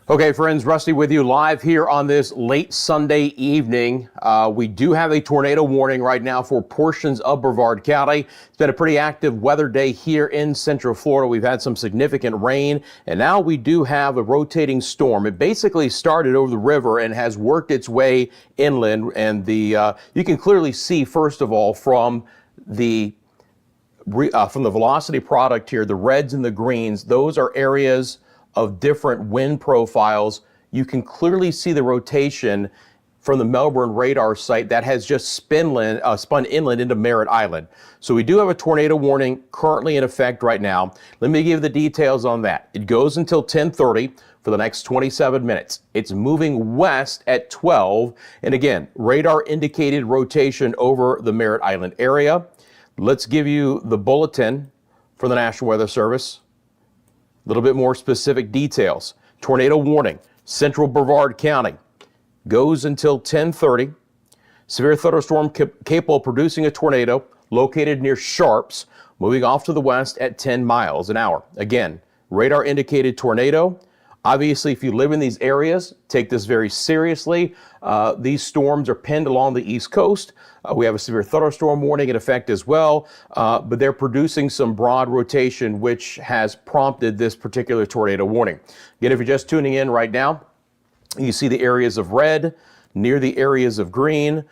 Okay, friends, Rusty with you live here on this late Sunday evening. We do have a tornado warning right now for portions of Brevard County. It's been a pretty active weather day here in Central Florida. We've had some significant rain, and now we do have a rotating storm. It basically started over the river and has worked its way inland, and you can clearly see, first of all, from the velocity product here, the reds and the greens, those are areas of different wind profiles. You can clearly see the rotation from the Melbourne radar site that has just spun inland into Merritt Island. So we do have a tornado warning currently in effect right now. Let me give the details on that. It goes until 10:30 for the next 27 minutes. It's moving west at 12. And again, radar indicated rotation over the Merritt Island area. Let's give you the bulletin for the National Weather Service. A little bit more specific details. Tornado warning, central Brevard County, goes until 10:30. Severe thunderstorm capable of producing a tornado located near Sharps, moving off to the west at 10 miles an hour. Again, radar indicated tornado. Obviously, if you live in these areas, take this very seriously. These storms are pinned along the East Coast. We have a severe thunderstorm warning in effect as well, but they're producing some broad rotation, which has prompted this particular tornado warning. Again, if you're just tuning in right now, you see the areas of red near the areas of green.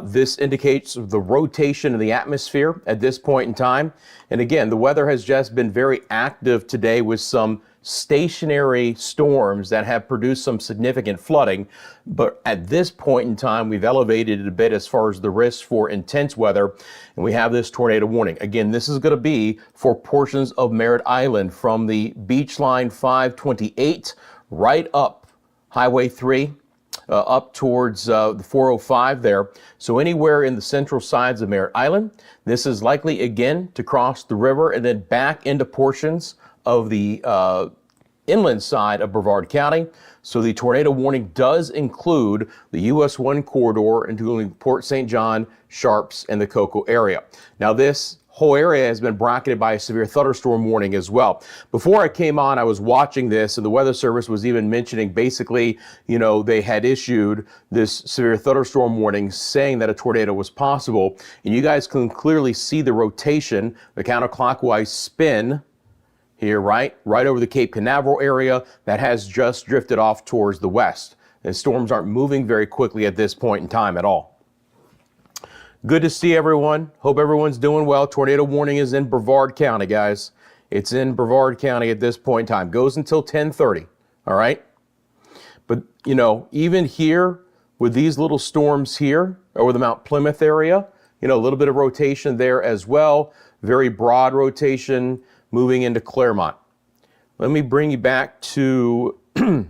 This indicates the rotation in the atmosphere at this point in time. And again, the weather has just been very active today with some stationary storms that have produced some significant flooding. But at this point in time, we've elevated it a bit as far as the risk for intense weather. And we have this tornado warning. Again, this is going to be for portions of Merritt Island from the beach line 528 right up Highway 3. Up towards the 405 there. So anywhere in the central sides of Merritt Island, this is likely again to cross the river and then back into portions of the inland side of Brevard County. So the tornado warning does include the US 1 corridor, including Port St. John, Sharps, and the Cocoa area. Now this whole area has been bracketed by a severe thunderstorm warning as well. Before I came on, I was watching this, and the Weather Service was even mentioning basically, they had issued this severe thunderstorm warning saying that a tornado was possible. And you guys can clearly see the rotation, the counterclockwise spin here, right over the Cape Canaveral area that has just drifted off towards the west. And storms aren't moving very quickly at this point in time at all. Good to see everyone. Hope everyone's doing well. Tornado warning is in Brevard County, guys. It's in Brevard County at this point in time. Goes until 10:30, all right? But, even here with these little storms here over the Mount Plymouth area, a little bit of rotation there as well. Very broad rotation moving into Claremont. Let me bring you back to, and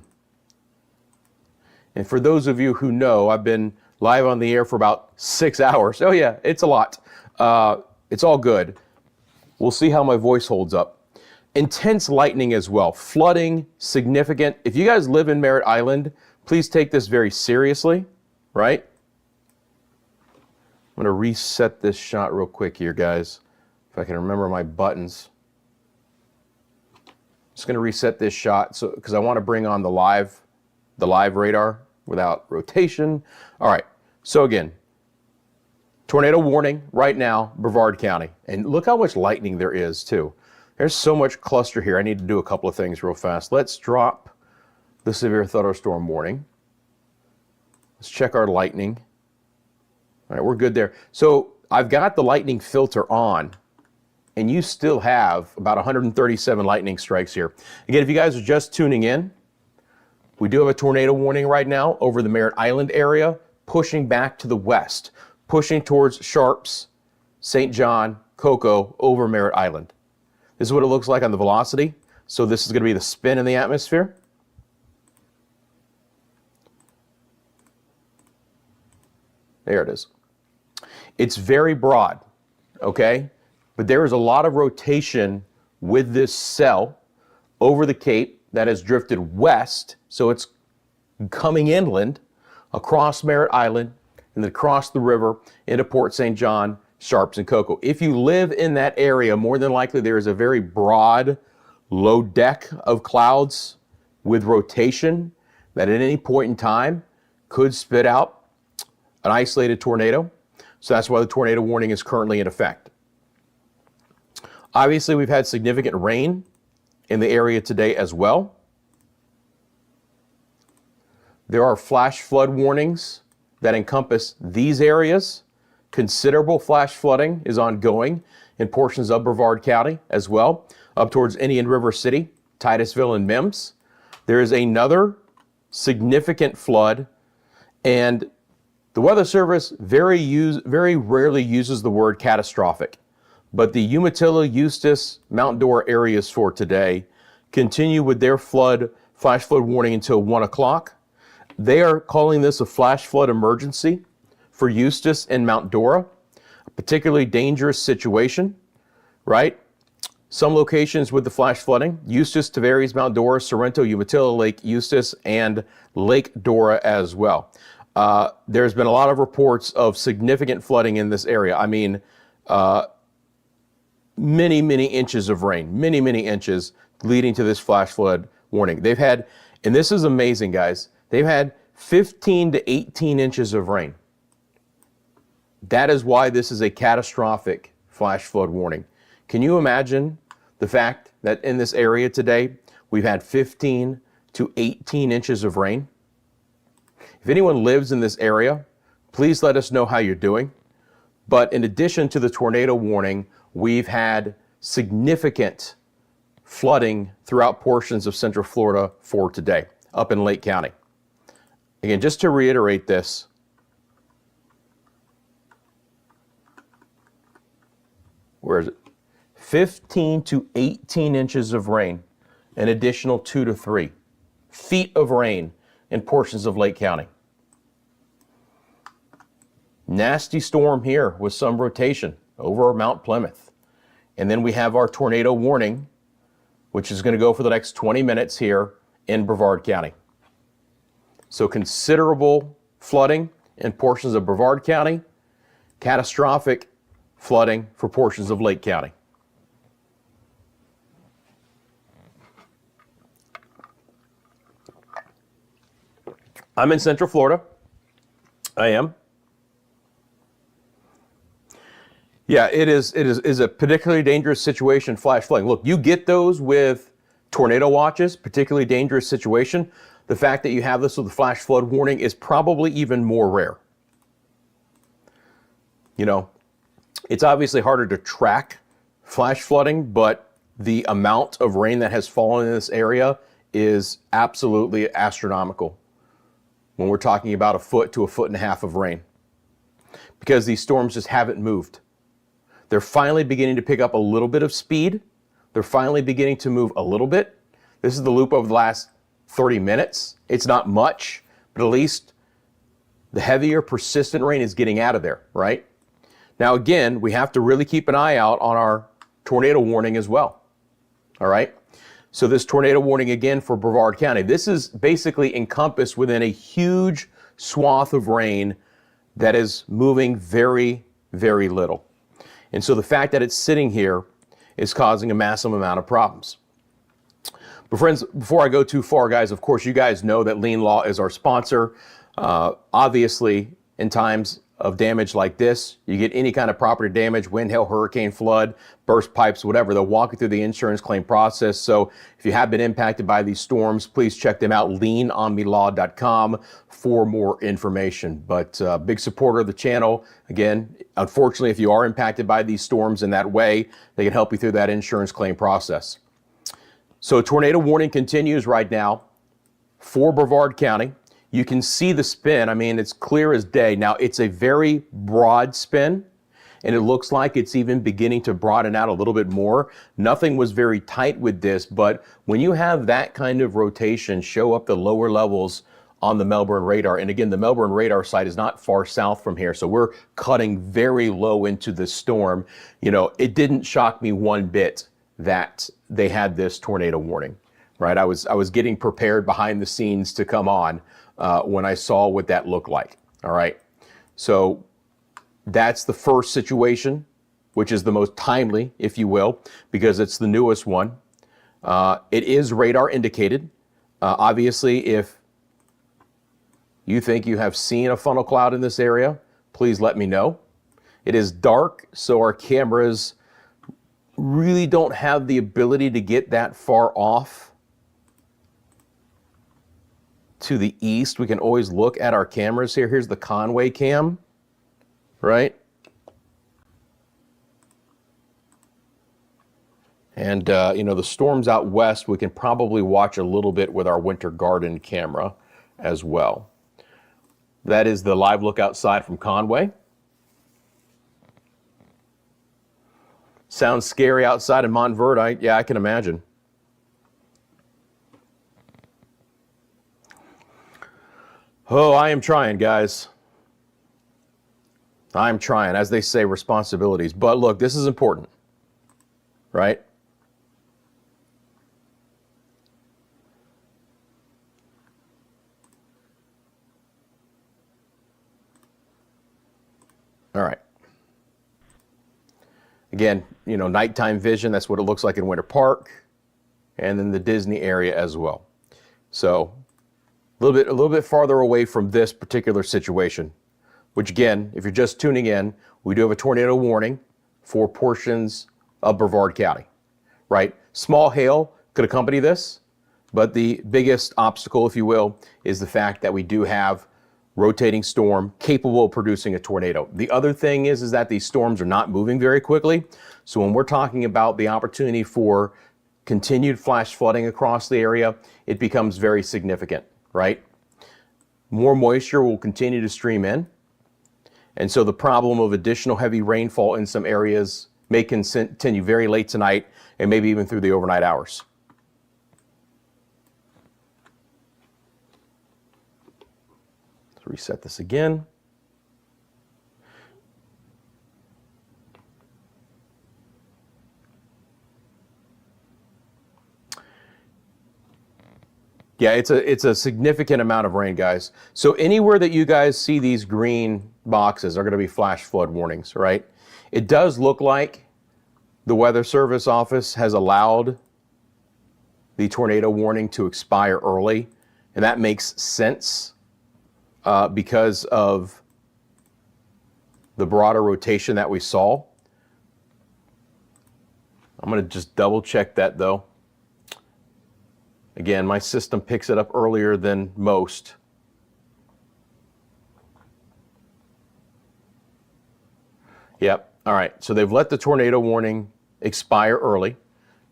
for those of you who know, I've been live on the air for about 6 hours. Oh yeah, it's a lot. It's all good. We'll see how my voice holds up. Intense lightning as well. Flooding, significant. If you guys live in Merritt Island, please take this very seriously, right? I'm gonna reset this shot real quick here, guys. If I can remember my buttons. Just gonna reset this shot because I want to bring on the live radar without rotation. All right, so again, tornado warning right now, Brevard County. And look how much lightning there is too. There's so much cluster here. I need to do a couple of things real fast. Let's drop the severe thunderstorm warning. Let's check our lightning. All right, we're good there. So I've got the lightning filter on, and you still have about 137 lightning strikes here. Again, if you guys are just tuning in, we do have a tornado warning right now over the Merritt Island area, pushing back to the west, pushing towards Sharps, St. John, Cocoa, over Merritt Island. This is what it looks like on the velocity. So this is going to be the spin in the atmosphere. There it is. It's very broad, okay? But there is a lot of rotation with this cell over the Cape that has drifted west, so it's coming inland across Merritt Island and then across the river into Port St. John, Sharps, and Cocoa. If you live in that area, more than likely there is a very broad low deck of clouds with rotation that at any point in time could spit out an isolated tornado. So that's why the tornado warning is currently in effect. Obviously, we've had significant rain in the area today as well. There are flash flood warnings that encompass these areas. Considerable flash flooding is ongoing in portions of Brevard County as well, up towards Indian River City, Titusville, and Mims. There is another significant flood, and the Weather Service very rarely uses the word catastrophic, but the Umatilla, Eustis, Mount Dora areas for today continue with their flash flood warning until 1 o'clock. They are calling this a flash flood emergency for Eustis and Mount Dora, a particularly dangerous situation, right? Some locations with the flash flooding: Eustis, Tavares, Mount Dora, Sorrento, Umatilla, Lake Eustis, and Lake Dora as well. There's been a lot of reports of significant flooding in this area. I mean, many inches of rain, many inches, leading to this flash flood warning. They've had, and this is amazing, guys, they've had 15 to 18 inches of rain. That is why this is a catastrophic flash flood warning. Can you imagine the fact that in this area today, we've had 15 to 18 inches of rain? If anyone lives in this area, please let us know how you're doing. But in addition to the tornado warning, we've had significant flooding throughout portions of Central Florida for today, up in Lake County. Again, just to reiterate this, where is it? 15 to 18 inches of rain, an additional 2 to 3 feet of rain in portions of Lake County. Nasty storm here with some rotation over Mount Plymouth. And then we have our tornado warning, which is going to go for the next 20 minutes here in Brevard County. So considerable flooding in portions of Brevard County, catastrophic flooding for portions of Lake County. I'm in Central Florida. I am. Yeah, it is a particularly dangerous situation, flash flooding. Look, you get those with tornado watches, particularly dangerous situation. The fact that you have this with a flash flood warning is probably even more rare. You know, it's obviously harder to track flash flooding, but the amount of rain that has fallen in this area is absolutely astronomical when we're talking about 1 foot to 1.5 foot of rain, because these storms just haven't moved. They're finally beginning to pick up a little bit of speed. They're finally beginning to move a little bit. This is the loop over the last 30 minutes. It's not much, but at least the heavier, persistent rain is getting out of there, right? Now, again, we have to really keep an eye out on our tornado warning as well, all right? So this tornado warning again for Brevard County, this is basically encompassed within a huge swath of rain that is moving very little. And so the fact that it's sitting here is causing a massive amount of problems. But friends, before I go too far, guys, of course, you guys know that Lien Law is our sponsor. Obviously, in times of damage like this, you get any kind of property damage, wind, hail, hurricane, flood, burst pipes, whatever, they'll walk you through the insurance claim process. So if you have been impacted by these storms, please check them out, lienonmelaw.com, for more information. But big supporter of the channel. Again, unfortunately, if you are impacted by these storms in that way, they can help you through that insurance claim process. So tornado warning continues right now for Brevard County. You can see the spin. I mean, it's clear as day. Now, it's a very broad spin, and it looks like it's even beginning to broaden out a little bit more. Nothing was very tight with this, but when you have that kind of rotation show up the lower levels on the Melbourne radar, and again, the Melbourne radar site is not far south from here, so we're cutting very low into the storm. You know, it didn't shock me one bit that they had this tornado warning, right? I was getting prepared behind the scenes to come on when I saw what that looked like, all right? So that's the first situation, which is the most timely, if you will, because it's the newest one. It is radar indicated. Obviously, if you think you have seen a funnel cloud in this area, please let me know. It is dark, so our cameras really don't have the ability to get that far off to the east. We can always look at our cameras here. Here's the Conway cam, right? And, the storms out west, we can probably watch a little bit with our Winter Garden camera as well. That is the live look outside from Conway. Sounds scary outside in Montverde. Yeah, I can imagine. Oh, I am trying, guys. I'm trying, as they say, responsibilities. But look, this is important, right? All right. Again, nighttime vision, that's what it looks like in Winter Park, and then the Disney area as well. So a little bit farther away from this particular situation, which again, if you're just tuning in, we do have a tornado warning for portions of Brevard County, right? Small hail could accompany this, but the biggest obstacle, if you will, is the fact that we do have rotating storm capable of producing a tornado. The other thing is that these storms are not moving very quickly. So when we're talking about the opportunity for continued flash flooding across the area, it becomes very significant, right? More moisture will continue to stream in. And so the problem of additional heavy rainfall in some areas may continue very late tonight and maybe even through the overnight hours. Reset this again. Yeah, it's a significant amount of rain, guys. So anywhere that you guys see these green boxes are going to be flash flood warnings, right? It does look like the Weather Service office has allowed the tornado warning to expire early, and that makes sense. Because of the broader rotation that we saw. I'm going to just double check that though. Again, my system picks it up earlier than most. Yep. All right. So they've let the tornado warning expire early,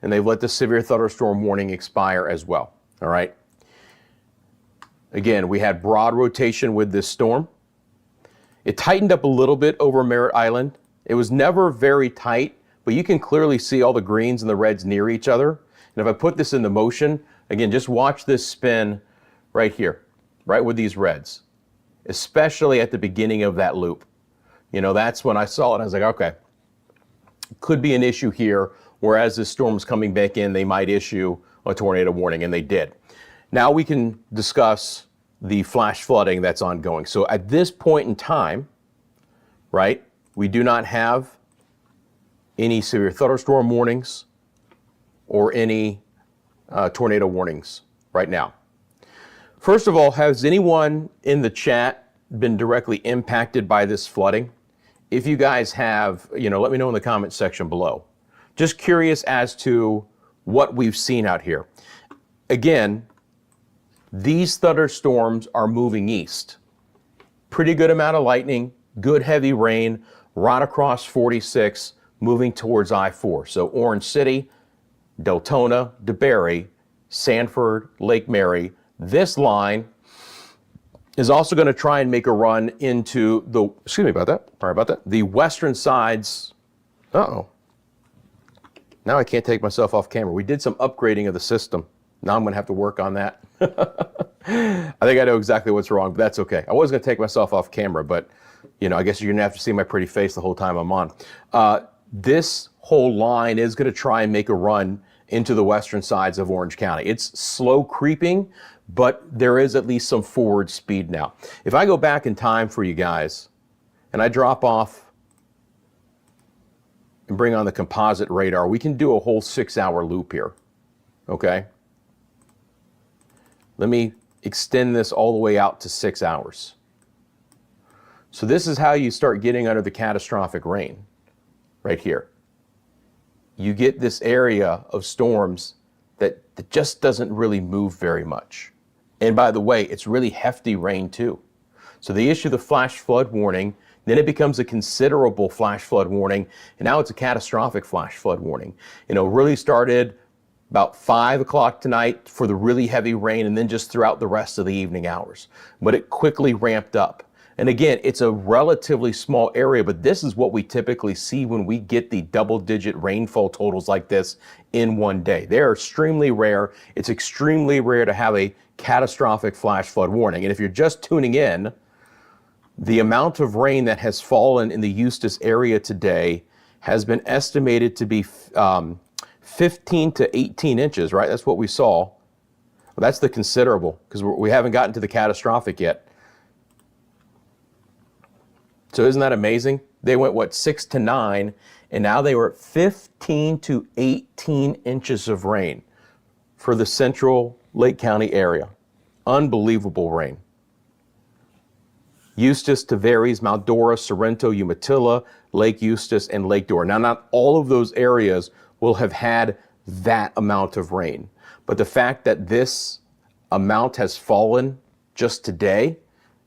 and they've let the severe thunderstorm warning expire as well. All right. Again, we had broad rotation with this storm. It tightened up a little bit over Merritt Island. It was never very tight, but you can clearly see all the greens and the reds near each other. And if I put this into motion, again, just watch this spin right here, right with these reds, especially at the beginning of that loop. That's when I saw it. I was like, okay, could be an issue here. Whereas this storm's coming back in, they might issue a tornado warning, and they did. Now we can discuss the flash flooding that's ongoing. So at this point in time, right, we do not have any severe thunderstorm warnings or any tornado warnings right now. First of all, has anyone in the chat been directly impacted by this flooding? If you guys have, let me know in the comment section below. Just curious as to what we've seen out here. Again, these thunderstorms are moving east. Pretty good amount of lightning, good heavy rain, right across 46, moving towards I-4. So Orange City, Deltona, DeBary, Sanford, Lake Mary. This line is also going to try and make a run into the, excuse me about that, sorry about that, the western sides. Uh-oh. Now I can't take myself off camera. We did some upgrading of the system. Now I'm going to have to work on that. I think I know exactly what's wrong, but that's okay. I was going to take myself off camera, but I guess you're going to have to see my pretty face the whole time I'm on. This whole line is going to try and make a run into the western sides of Orange County. It's slow creeping, but there is at least some forward speed now. If I go back in time for you guys, and I drop off and bring on the composite radar, we can do a whole 6-hour loop here, okay? Let me extend this all the way out to 6 hours. So this is how you start getting under the catastrophic rain, right here. You get this area of storms that just doesn't really move very much. And by the way, it's really hefty rain too. So they issue the flash flood warning, then it becomes a considerable flash flood warning, and now it's a catastrophic flash flood warning. Really started about 5 o'clock tonight for the really heavy rain, and then just throughout the rest of the evening hours. But it quickly ramped up. And again, it's a relatively small area, but this is what we typically see when we get the double-digit rainfall totals like this in one day. They're extremely rare. It's extremely rare to have a catastrophic flash flood warning. And if you're just tuning in, the amount of rain that has fallen in the Eustis area today has been estimated to be 15 to 18 inches, right? That's what we saw. Well, that's the considerable, because we haven't gotten to the catastrophic yet. So isn't that amazing? They went, 6 to 9, and now they were at 15 to 18 inches of rain for the central Lake County area. Unbelievable rain. Eustis, Tavares, Mount Dora, Sorrento, Umatilla, Lake Eustis, and Lake Dora. Now, not all of those areas will have had that amount of rain, but the fact that this amount has fallen just today,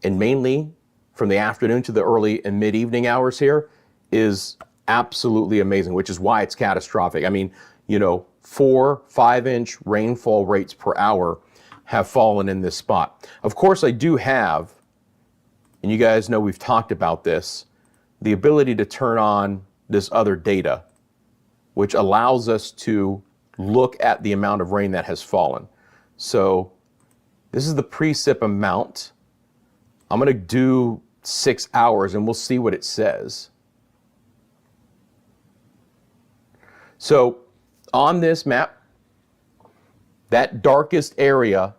and mainly from the afternoon to the early and mid-evening hours here, is absolutely amazing, which is why it's catastrophic. I mean, 4-5 inch rainfall rates per hour have fallen in this spot. Of course, I do have, and you guys know we've talked about this, the ability to turn on this other data, which allows us to look at the amount of rain that has fallen. So this is the precip amount. I'm going to do 6 hours and we'll see what it says. So on this map, that darkest area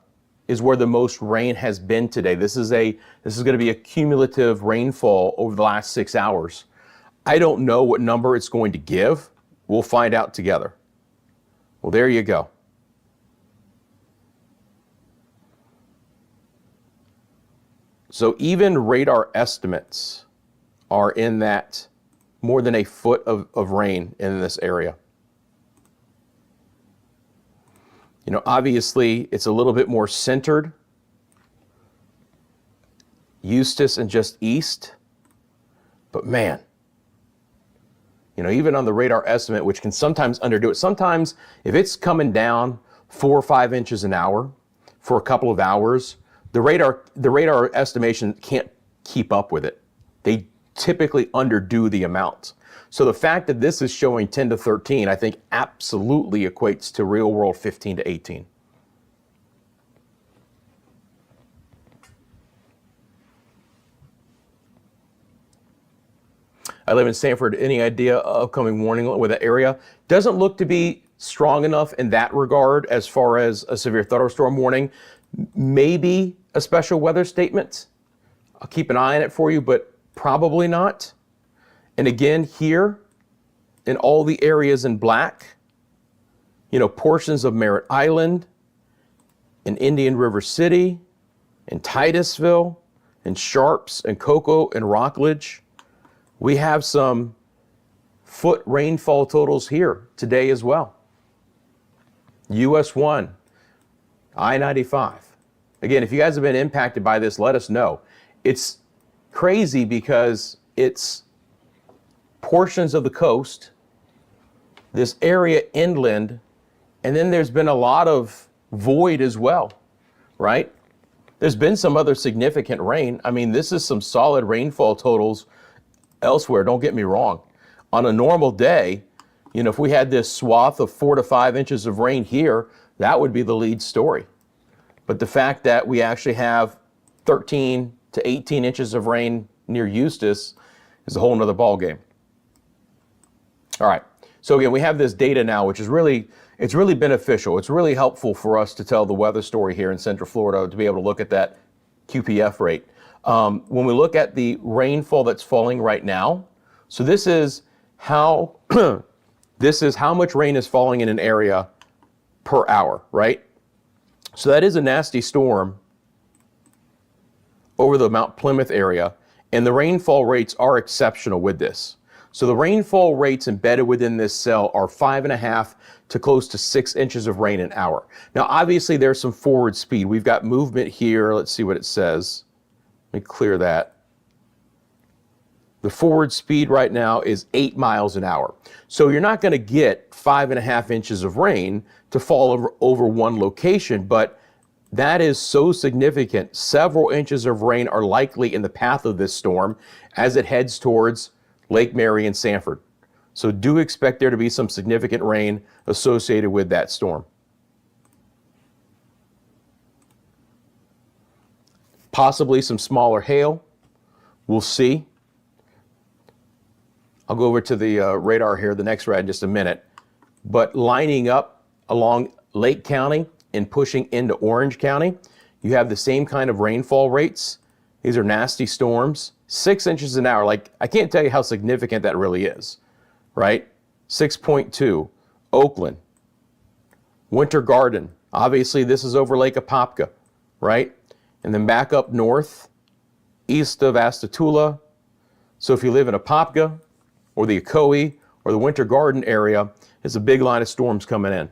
is where the most rain has been today. This is going to be a cumulative rainfall over the last 6 hours. I don't know what number it's going to give. We'll find out together. Well, there you go. So even radar estimates are in that more than a foot of rain in this area. Obviously it's a little bit more centered, Eustis and just east, but man, even on the radar estimate, which can sometimes underdo it. Sometimes if it's coming down 4 or 5 inches an hour for a couple of hours, the radar estimation can't keep up with it. They typically underdo the amount. So the fact that this is showing 10 to 13, I think absolutely equates to real world 15 to 18. I live in Sanford. Any idea upcoming warning with that area? Doesn't look to be strong enough in that regard as far as a severe thunderstorm warning. Maybe a special weather statement. I'll keep an eye on it for you, but probably not. And again, here in all the areas in black, portions of Merritt Island, in Indian River City, in Titusville, in Sharps, and Cocoa, and Rockledge, we have some foot rainfall totals here today as well. US 1, I-95. Again, if you guys have been impacted by this, let us know. It's crazy because it's portions of the coast, this area inland, and then there's been a lot of void as well, right? There's been some other significant rain. I mean, this is some solid rainfall totals elsewhere, don't get me wrong. On a normal day, if we had this swath of 4 to 5 inches of rain here, that would be the lead story. But the fact that we actually have 13 to 18 inches of rain near Eustis is a whole nother ballgame. All right, so again, we have this data now, which is really beneficial. It's really helpful for us to tell the weather story here in Central Florida, to be able to look at that QPF rate. When we look at the rainfall that's falling right now, so this is how much rain is falling in an area per hour, right? So that is a nasty storm over the Mount Plymouth area, and the rainfall rates are exceptional with this. So the rainfall rates embedded within this cell are 5.5 to close to 6 inches of rain an hour. Now, obviously there's some forward speed. We've got movement here. Let's see what it says. Let me clear that. The forward speed right now is 8 miles an hour. So you're not going to get 5.5 inches of rain to fall over one location, but that is so significant. Several inches of rain are likely in the path of this storm as it heads towards Lake Mary and Sanford. So do expect there to be some significant rain associated with that storm. Possibly some smaller hail. We'll see. I'll go over to the radar here, the next rad, in just a minute. But lining up along Lake County and pushing into Orange County, you have the same kind of rainfall rates. These are nasty storms. 6 inches an hour. Like, I can't tell you how significant that really is, right? 6.2, Oakland, Winter Garden. Obviously, this is over Lake Apopka, right? And then back up north, east of Astatula. So if you live in Apopka or the Ocoee or the Winter Garden area, it's a big line of storms coming in.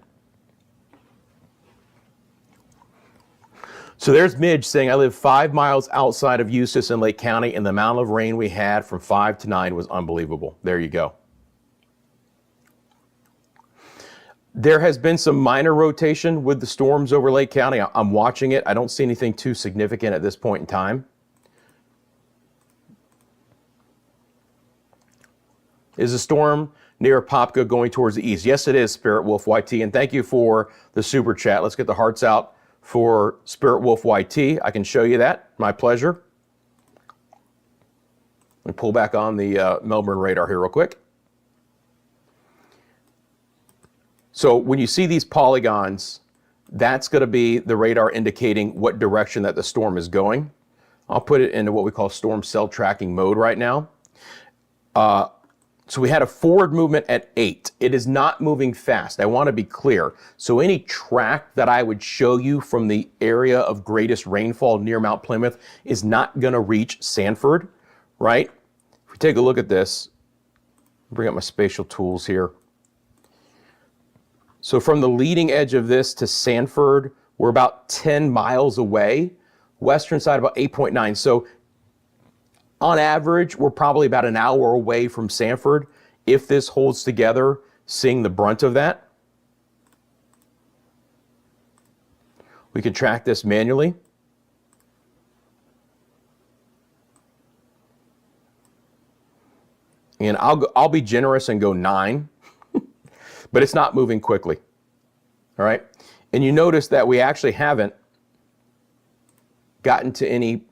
So there's Midge saying, I live 5 miles outside of Eustis in Lake County, and the amount of rain we had from 5 to 9 was unbelievable. There you go. There has been some minor rotation with the storms over Lake County. I'm watching it. I don't see anything too significant at this point in time. Is the storm near Apopka going towards the east? Yes, it is, Spirit Wolf YT, and thank you for the super chat. Let's get the hearts out for Spirit Wolf YT. I can show you that. My pleasure. Let me pull back on the Melbourne radar here real quick. So when you see these polygons, that's going to be the radar indicating what direction that the storm is going. I'll put it into what we call storm cell tracking mode right now. So we had a forward movement at 8. It is not moving fast. I want to be clear. So any track that I would show you from the area of greatest rainfall near Mount Plymouth is not going to reach Sanford, right? If we take a look at this, bring up my spatial tools here. So from the leading edge of this to Sanford, we're about 10 miles away. Western side about 8.9. So on average, we're probably about an hour away from Sanford. If this holds together, seeing the brunt of that. We can track this manually. And I'll be generous and go 9, but it's not moving quickly. All right. And you notice that we actually haven't gotten to any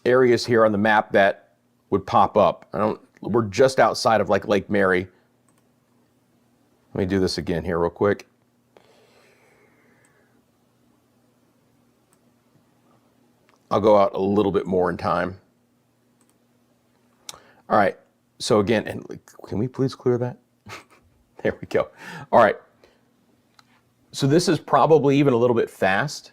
areas here on the map that would pop up. We're just outside of like Lake Mary. Let me do this again here real quick. I'll go out a little bit more in time. All right. So again, and can we please clear that? There we go. All right. So this is probably even a little bit fast.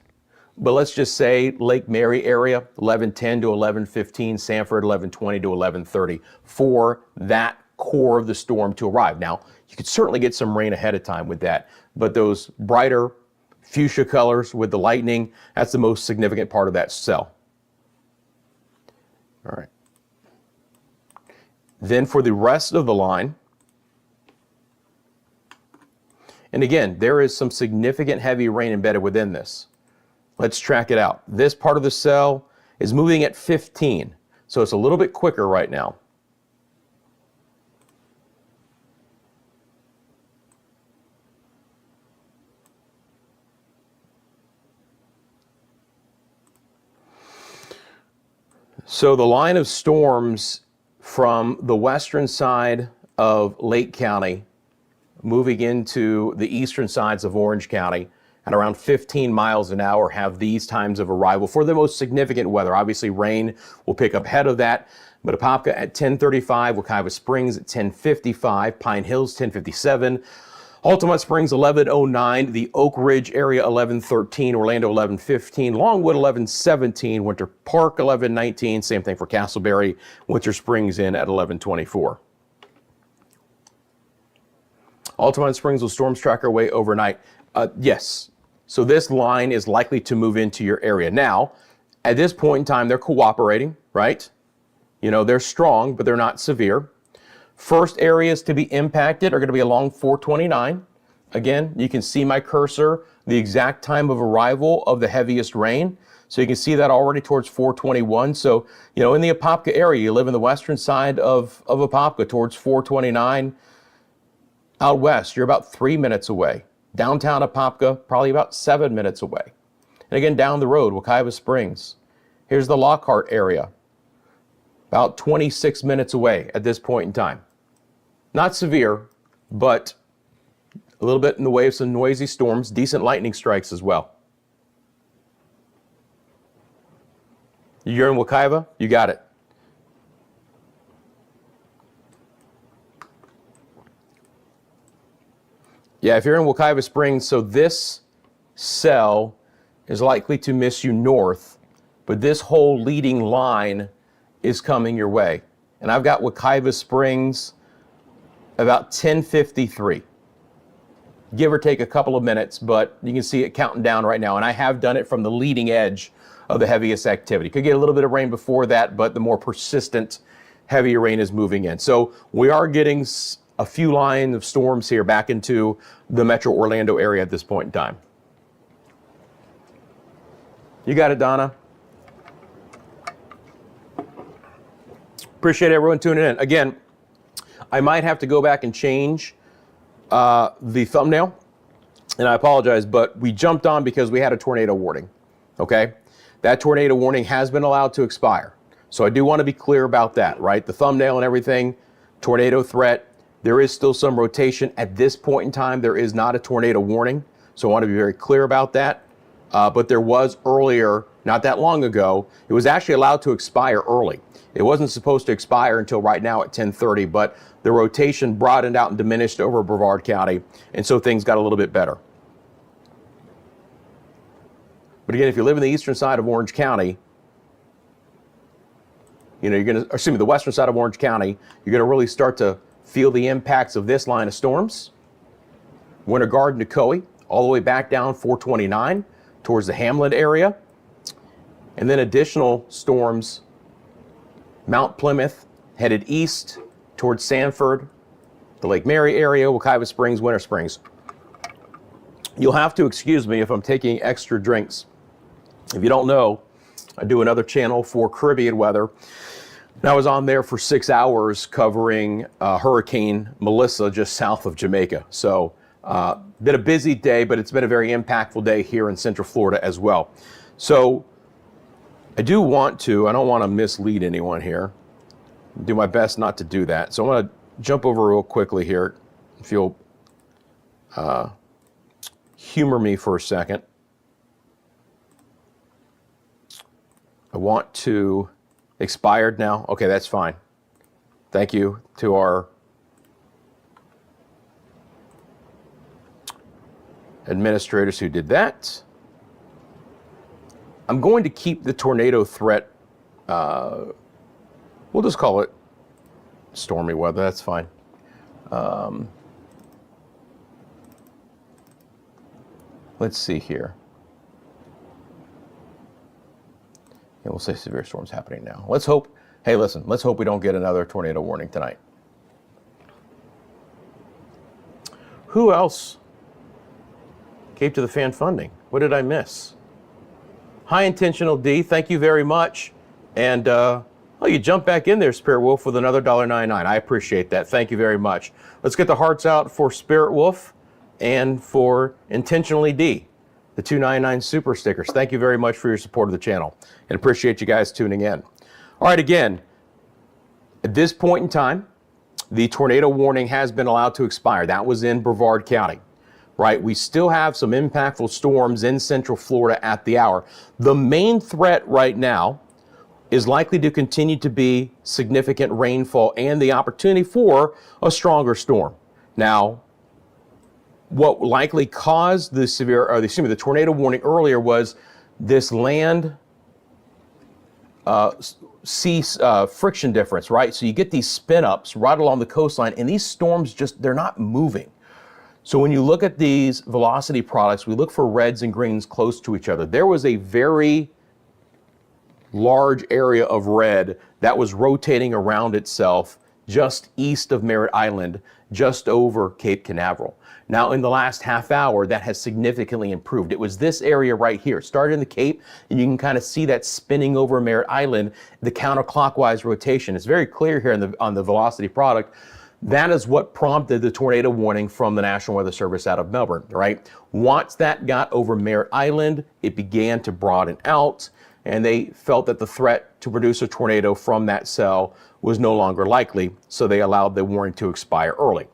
But let's just say Lake Mary area, 11:10 to 11:15, Sanford 11:20 to 11:30 for that core of the storm to arrive. Now, you could certainly get some rain ahead of time with that, but those brighter fuchsia colors with the lightning, that's the most significant part of that cell. All right. Then for the rest of the line, and again, there is some significant heavy rain embedded within this. Let's track it out. This part of the cell is moving at 15, so it's a little bit quicker right now. So the line of storms from the western side of Lake County moving into the eastern sides of Orange County at around 15 miles an hour have these times of arrival for the most significant weather. Obviously, rain will pick up ahead of that, but Apopka at 10:35, Wekiwa Springs at 10:55, Pine Hills 10:57, Altamont Springs 1109, the Oak Ridge area 1113, Orlando 1115, Longwood 1117, Winter Park 1119, same thing for Castleberry, Winter Springs in at 1124. Altamont Springs will storms track our way overnight. Yes, so this line is likely to move into your area. Now, at this point in time, they're cooperating, right? You know, they're strong, but they're not severe. First areas to be impacted are going to be along 429. Again, you can see my cursor, the exact time of arrival of the heaviest rain. So you can see that already towards 421. So, you know, in the Apopka area, you live in the western side of Apopka towards 429. Out west, you're about 3 minutes away. Downtown Apopka, probably about 7 minutes away. And again, down the road, Wekiva Springs. Here's the Lockhart area, about 26 minutes away at this point in time. Not severe, but a little bit in the way of some noisy storms, decent lightning strikes as well. You're in Wekiva? You got it. Yeah, if you're in Wekiva Springs, so this cell is likely to miss you north, but this whole leading line is coming your way. And I've got Wekiva Springs about 1053. Give or take a couple of minutes, but you can see it counting down right now. And I have done it from the leading edge of the heaviest activity. Could get a little bit of rain before that, but the more persistent, heavier rain is moving in. So we are getting a few lines of storms here back into the metro Orlando area at this point in time. You got it, Donna. Appreciate everyone tuning in. Again, I might have to go back and change the thumbnail, and I apologize, but we jumped on because we had a tornado warning, okay? That tornado warning has been allowed to expire. So I do want to be clear about that, right? The thumbnail and everything, tornado threat, there is still some rotation. At this point in time, there is not a tornado warning, so I want to be very clear about that. But there was earlier, not that long ago, it was actually allowed to expire early. It wasn't supposed to expire until right now at 10:30, but the rotation broadened out and diminished over Brevard County, and so things got a little bit better. But again, if you live in the eastern side of Orange County, you know, the western side of Orange County, you're going to really start to feel the impacts of this line of storms. Winter Garden to Coe, all the way back down 429 towards the Hamlet area. And then additional storms, Mount Plymouth, headed east towards Sanford, the Lake Mary area, Wekiva Springs, Winter Springs. You'll have to excuse me if I'm taking extra drinks. If you don't know, I do another channel for Caribbean weather. And I was on there for 6 hours covering Hurricane Melissa just south of Jamaica. So been a busy day, but it's been a very impactful day here in Central Florida as well. So I don't want to mislead anyone here. Do my best not to do that. So I'm going to jump over real quickly here, if you'll humor me for a second. I want to expired now. Okay, that's fine. Thank you to our administrators who did that. I'm going to keep the tornado threat, we'll just call it stormy weather, that's fine. Let's see here. Yeah, we'll say severe storms happening now. Let's hope, hey listen, let's hope we don't get another tornado warning tonight. Who else gave to the fan funding? What did I miss? High Intentional D, thank you very much. And oh, you jumped back in there, Spirit Wolf, with another $1.99. I appreciate that. Thank you very much. Let's get the hearts out for Spirit Wolf and for Intentionally D, the $2.99 super stickers. Thank you very much for your support of the channel and appreciate you guys tuning in. All right, again, at this point in time, the tornado warning has been allowed to expire. That was in Brevard County. Right, we still have some impactful storms in Central Florida at the hour. The main threat right now is likely to continue to be significant rainfall and the opportunity for a stronger storm. Now, what likely caused the the tornado warning earlier was this land sea friction difference, right? So you get these spin ups right along the coastline, and these storms they're not moving. So when you look at these velocity products, we look for reds and greens close to each other. There was a very large area of red that was rotating around itself just east of Merritt Island, just over Cape Canaveral. Now, in the last half hour, that has significantly improved. It was this area right here. It started in the Cape, and you can kind of see that spinning over Merritt Island, the counterclockwise rotation. It's very clear here on the velocity product. That is what prompted the tornado warning from the National Weather Service out of Melbourne, right? Once that got over Merritt Island, it began to broaden out, and they felt that the threat to produce a tornado from that cell was no longer likely, so they allowed the warning to expire early.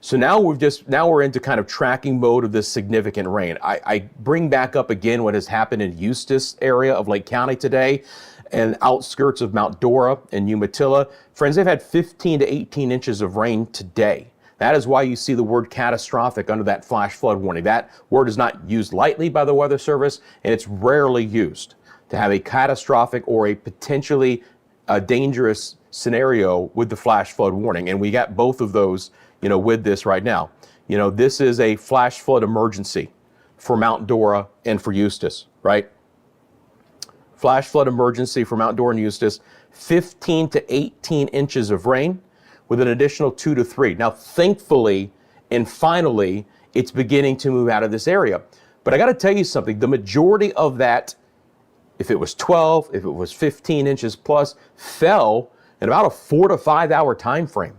So now we're into kind of tracking mode of this significant rain. I bring back up again what has happened in Eustis area of Lake County today and outskirts of Mount Dora and Umatilla. Friends, they've had 15 to 18 inches of rain today. That is why you see the word catastrophic under that flash flood warning. That word is not used lightly by the Weather Service, and it's rarely used to have a catastrophic or a potentially dangerous scenario with the flash flood warning. And we got both of those, with this right now. This is a flash flood emergency for Mount Dora and for Eustis, right? Flash flood emergency for Mount Dora and Eustis, 15 to 18 inches of rain with an additional 2 to 3. Now, thankfully and finally, it's beginning to move out of this area. But I got to tell you something, the majority of that, if it was 12, if it was 15 inches plus, fell in about a 4 to 5 hour time frame.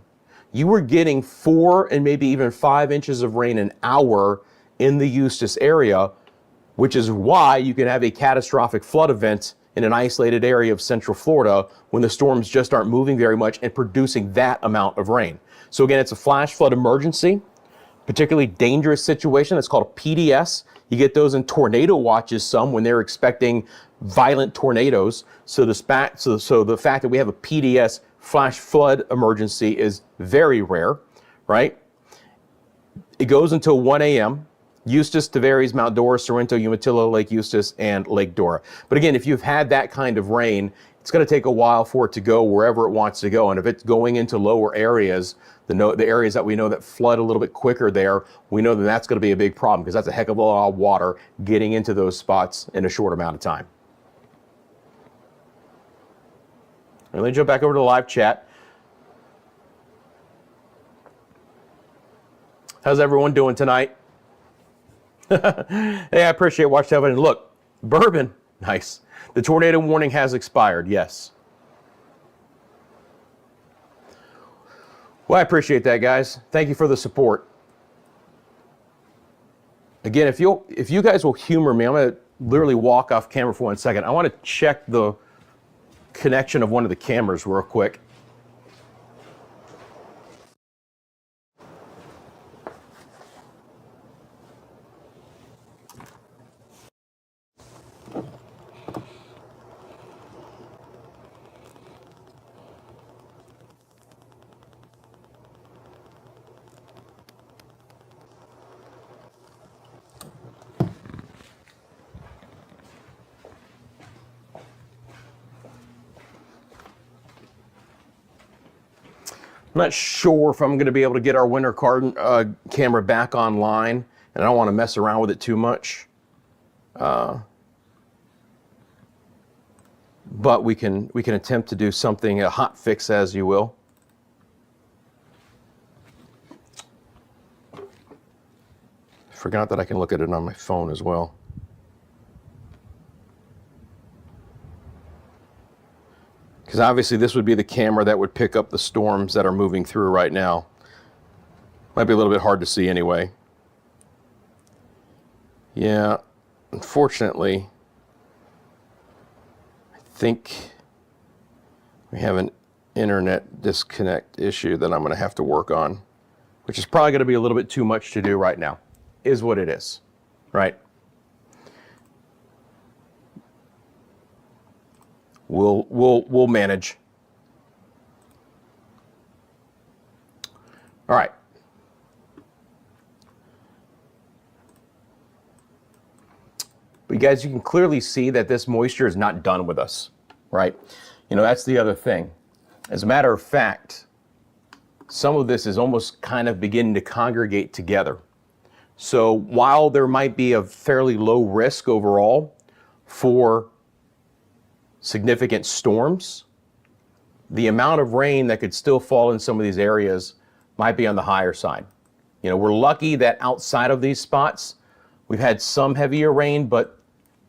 You were getting 4 and maybe even 5 inches of rain an hour in the Eustis area, which is why you can have a catastrophic flood event in an isolated area of Central Florida when the storms just aren't moving very much and producing that amount of rain. So again, it's a flash flood emergency, particularly dangerous situation. That's called a PDS. You get those in tornado watches some when they're expecting violent tornadoes. So the fact that we have a PDS flash flood emergency is very rare, right? It goes until 1 a.m. Eustis, Tavares, Mount Dora, Sorrento, Umatilla, Lake Eustis, and Lake Dora. But again, if you've had that kind of rain, it's going to take a while for it to go wherever it wants to go. And if it's going into lower areas, the areas that we know that flood a little bit quicker there, we know that that's going to be a big problem because that's a heck of a lot of water getting into those spots in a short amount of time. Let me jump back over to the live chat. How's everyone doing tonight? Hey, I appreciate watching that. And look, Bourbon, nice. The tornado warning has expired, yes. Well, I appreciate that, guys. Thank you for the support. Again, if you guys will humor me, I'm going to literally walk off camera for 1 second. I want to check the connection of one of the cameras real quick. I'm not sure if I'm going to be able to get our winter camera back online, and I don't want to mess around with it too much. But we can attempt to do something, a hot fix, as you will. Forgot that I can look at it on my phone as well. Because obviously this would be the camera that would pick up the storms that are moving through right now. Might be a little bit hard to see anyway. Yeah, unfortunately, I think we have an internet disconnect issue that I'm going to have to work on, which is probably going to be a little bit too much to do right now, is what it is, right? We'll manage. All right. But you guys, you can clearly see that this moisture is not done with us, right? You know, that's the other thing. As a matter of fact, some of this is almost kind of beginning to congregate together. So while there might be a fairly low risk overall for significant storms, the amount of rain that could still fall in some of these areas might be on the higher side. You know, we're lucky that outside of these spots, we've had some heavier rain, but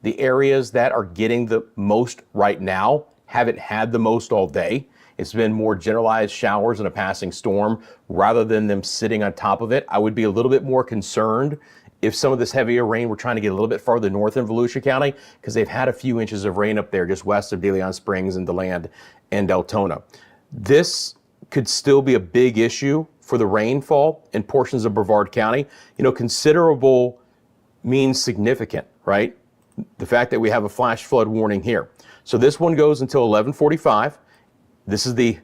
the areas that are getting the most right now haven't had the most all day. It's been more generalized showers and a passing storm rather than them sitting on top of it. I would be a little bit more concerned if some of this heavier rain were trying to get a little bit farther north in Volusia County, because they've had a few inches of rain up there just west of De Leon Springs and DeLand and Deltona. This could still be a big issue for the rainfall in portions of Brevard County. You know, considerable means significant, right? The fact that we have a flash flood warning here. So this one goes until 11:45. This is the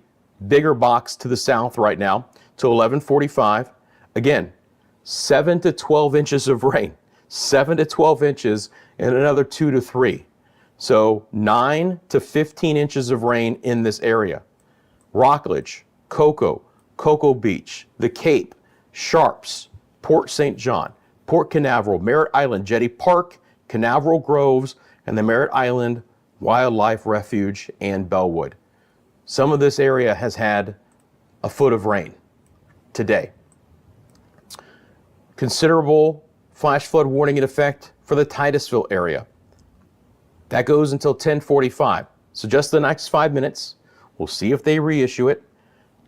bigger box to the south right now, till 11:45. Again, 7 to 12 inches of rain, 7 to 12 inches, and another 2 to 3. So 9 to 15 inches of rain in this area. Rockledge, Cocoa Beach, the Cape, Sharps, Port St. John, Port Canaveral, Merritt Island, Jetty Park, Canaveral Groves, and the Merritt Island Wildlife Refuge and Bellwood. Some of this area has had a foot of rain today. Considerable flash flood warning in effect for the Titusville area. That goes until 10:45. So just the next 5 minutes, we'll see if they reissue it.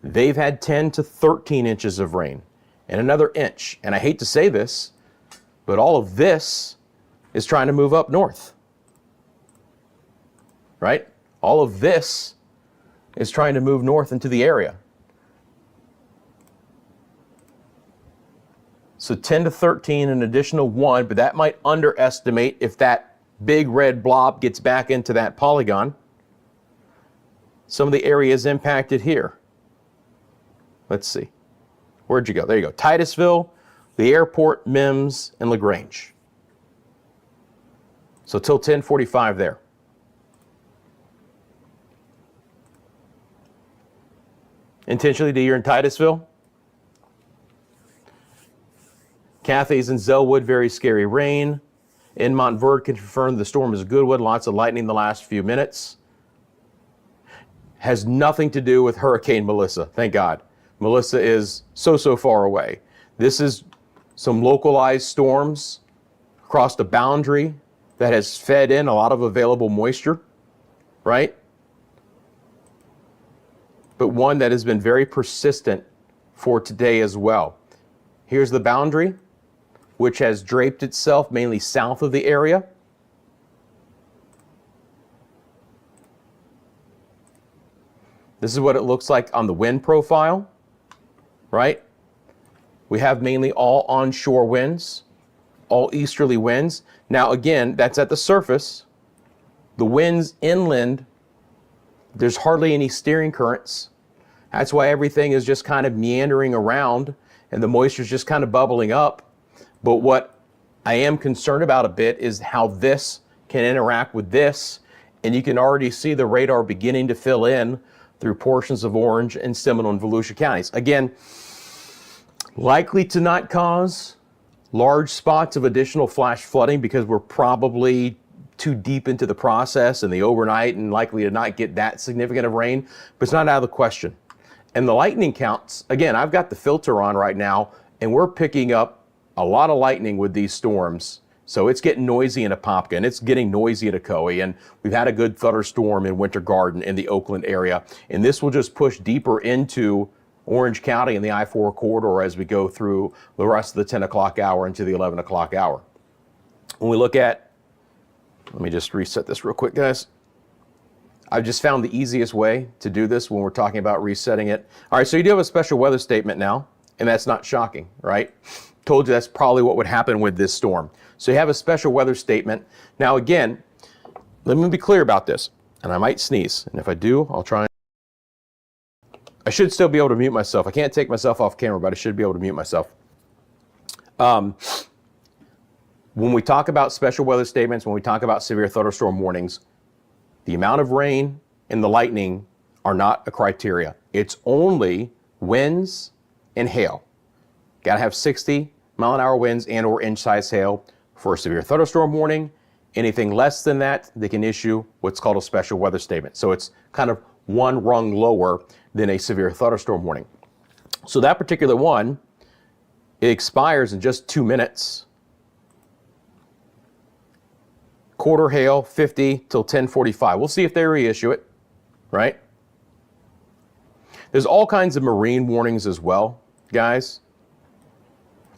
They've had 10 to 13 inches of rain and another inch. And I hate to say this, but all of this is trying to move up north, right? All of this is trying to move north into the area. So 10 to 13, an additional 1, but that might underestimate if that big red blob gets back into that polygon. Some of the areas impacted here. Let's see. Where'd you go? There you go. Titusville, the airport, Mims, and LaGrange. So till 10:45 there. Intentionally, do you're in Titusville? Cathays and Zellwood, very scary rain. In Montverde, can confirm the storm is a good one. Lots of lightning the last few minutes. Has nothing to do with Hurricane Melissa, thank God. Melissa is so far away. This is some localized storms across the boundary that has fed in a lot of available moisture, right? But one that has been very persistent for today as well. Here's the boundary, which has draped itself mainly south of the area. This is what it looks like on the wind profile, right? We have mainly all onshore winds, all easterly winds. Now again, that's at the surface. The winds inland, there's hardly any steering currents. That's why everything is just kind of meandering around and the moisture is just kind of bubbling up. But what I am concerned about a bit is how this can interact with this. And you can already see the radar beginning to fill in through portions of Orange and Seminole and Volusia counties. Again, likely to not cause large spots of additional flash flooding because we're probably too deep into the process and the overnight and likely to not get that significant of rain, but it's not out of the question. And the lightning counts, again, I've got the filter on right now and we're picking up a lot of lightning with these storms. So it's getting noisy in Apopka and it's getting noisy at Ocoee, and we've had a good thunderstorm in Winter Garden in the Oakland area. And this will just push deeper into Orange County and the I-4 corridor as we go through the rest of the 10 o'clock hour into the 11 o'clock hour. When we look at, let me just reset this real quick, guys. I've just found the easiest way to do this when we're talking about resetting it. All right, so you do have a special weather statement now, and that's not shocking, right? Told you that's probably what would happen with this storm. So you have a special weather statement. Now again, let me be clear about this, and I might sneeze, and if I do, I'll try. I should still be able to mute myself. I can't take myself off camera, but I should be able to mute myself. When we talk about special weather statements, when we talk about severe thunderstorm warnings, the amount of rain and the lightning are not a criteria. It's only winds and hail. Got to have 60-mile-an-hour winds and or inch-size hail for a severe thunderstorm warning. Anything less than that, they can issue what's called a special weather statement. So it's kind of one rung lower than a severe thunderstorm warning. So that particular one, it expires in just 2 minutes. Quarter hail, 50 till 10:45. We'll see if they reissue it, right? There's all kinds of marine warnings as well, guys,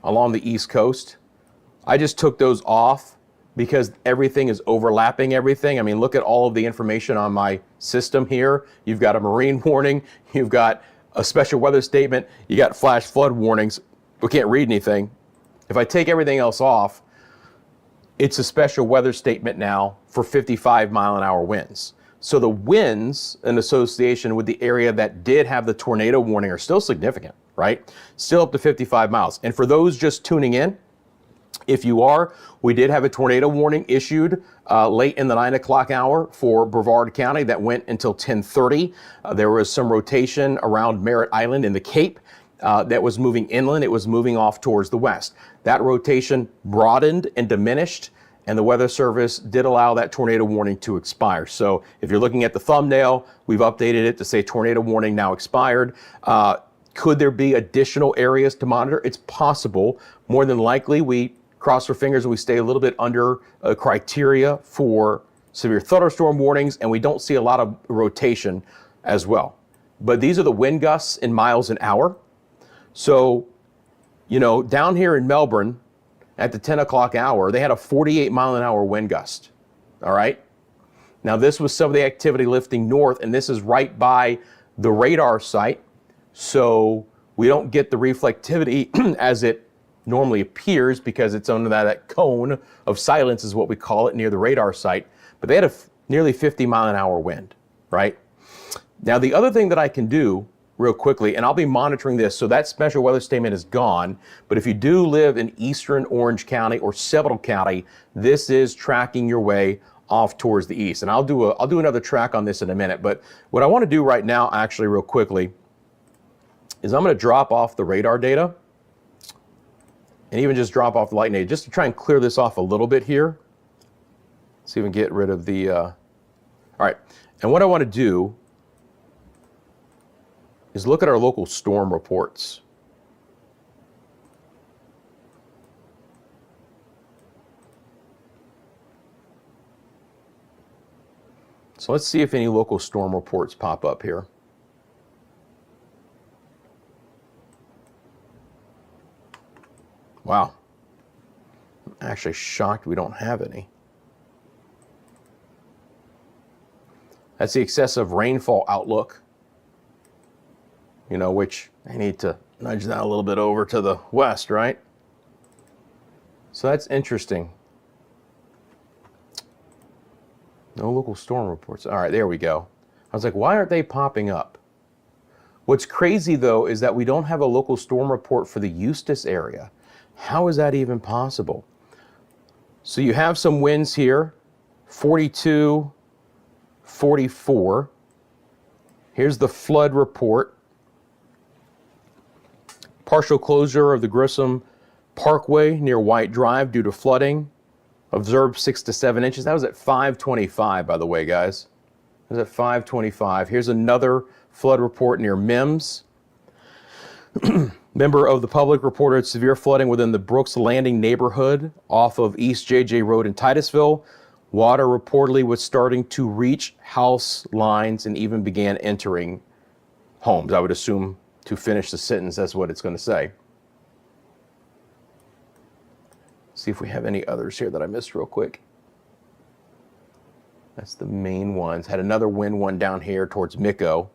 along the East Coast. I just took those off because everything is overlapping everything. I mean, look at all of the information on my system here. You've got a marine warning, you've got a special weather statement, you got flash flood warnings. We can't read anything. If I take everything else off, it's a special weather statement now for 55-mile-an-hour winds. So the winds in association with the area that did have the tornado warning are still significant, right? Still up to 55 miles. And for those just tuning in, if you are, we did have a tornado warning issued late in the 9 o'clock hour for Brevard County that went until 10:30. There was some rotation around Merritt Island in the Cape that was moving inland. It was moving off towards the west. That rotation broadened and diminished, and the Weather Service did allow that tornado warning to expire. So if you're looking at the thumbnail, we've updated it to say tornado warning now expired. Could there be additional areas to monitor? It's possible. More than likely, we cross our fingers and we stay a little bit under criteria for severe thunderstorm warnings, and we don't see a lot of rotation as well. But these are the wind gusts in miles an hour. So, you know, down here in Melbourne at the 10 o'clock hour, they had a 48-mile-an-hour wind gust. All right. Now, this was some of the activity lifting north, and this is right by the radar site. So we don't get the reflectivity as it normally appears because it's under that cone of silence is what we call it near the radar site. But they had a nearly 50-mile-an-hour wind, right? Now, the other thing that I can do real quickly, and I'll be monitoring this, so that special weather statement is gone, but if you do live in eastern Orange County or Seminole County, this is tracking your way off towards the east. And I'll do another track on this in a minute, but what I want to do right now, actually real quickly, is I'm going to drop off the radar data and even just drop off the lightning data just to try and clear this off a little bit here. See if we can get rid of the, all right. And what I want to do is look at our local storm reports. So let's see if any local storm reports pop up here. Wow. I'm actually shocked we don't have any. That's the excessive rainfall outlook, you know, which I need to nudge that a little bit over to the west, right? So that's interesting. No local storm reports. All right, there we go. I was like, why aren't they popping up? What's crazy, though, is that we don't have a local storm report for the Eustis area. How is that even possible? So you have some winds here, 42, 44. Here's the flood report. Partial closure of the Grissom Parkway near White Drive due to flooding. Observed 6 to 7 inches. That was at 5:25, by the way, guys. That was at 5:25. Here's another flood report near Mims. Member of the public reported severe flooding within the Brooks Landing neighborhood off of East JJ Road in Titusville. Water reportedly was starting to reach house lines and even began entering homes. I would assume to finish the sentence, that's what it's going to say. See if we have any others here that I missed real quick. That's the main ones. Had another wind one down here towards Micco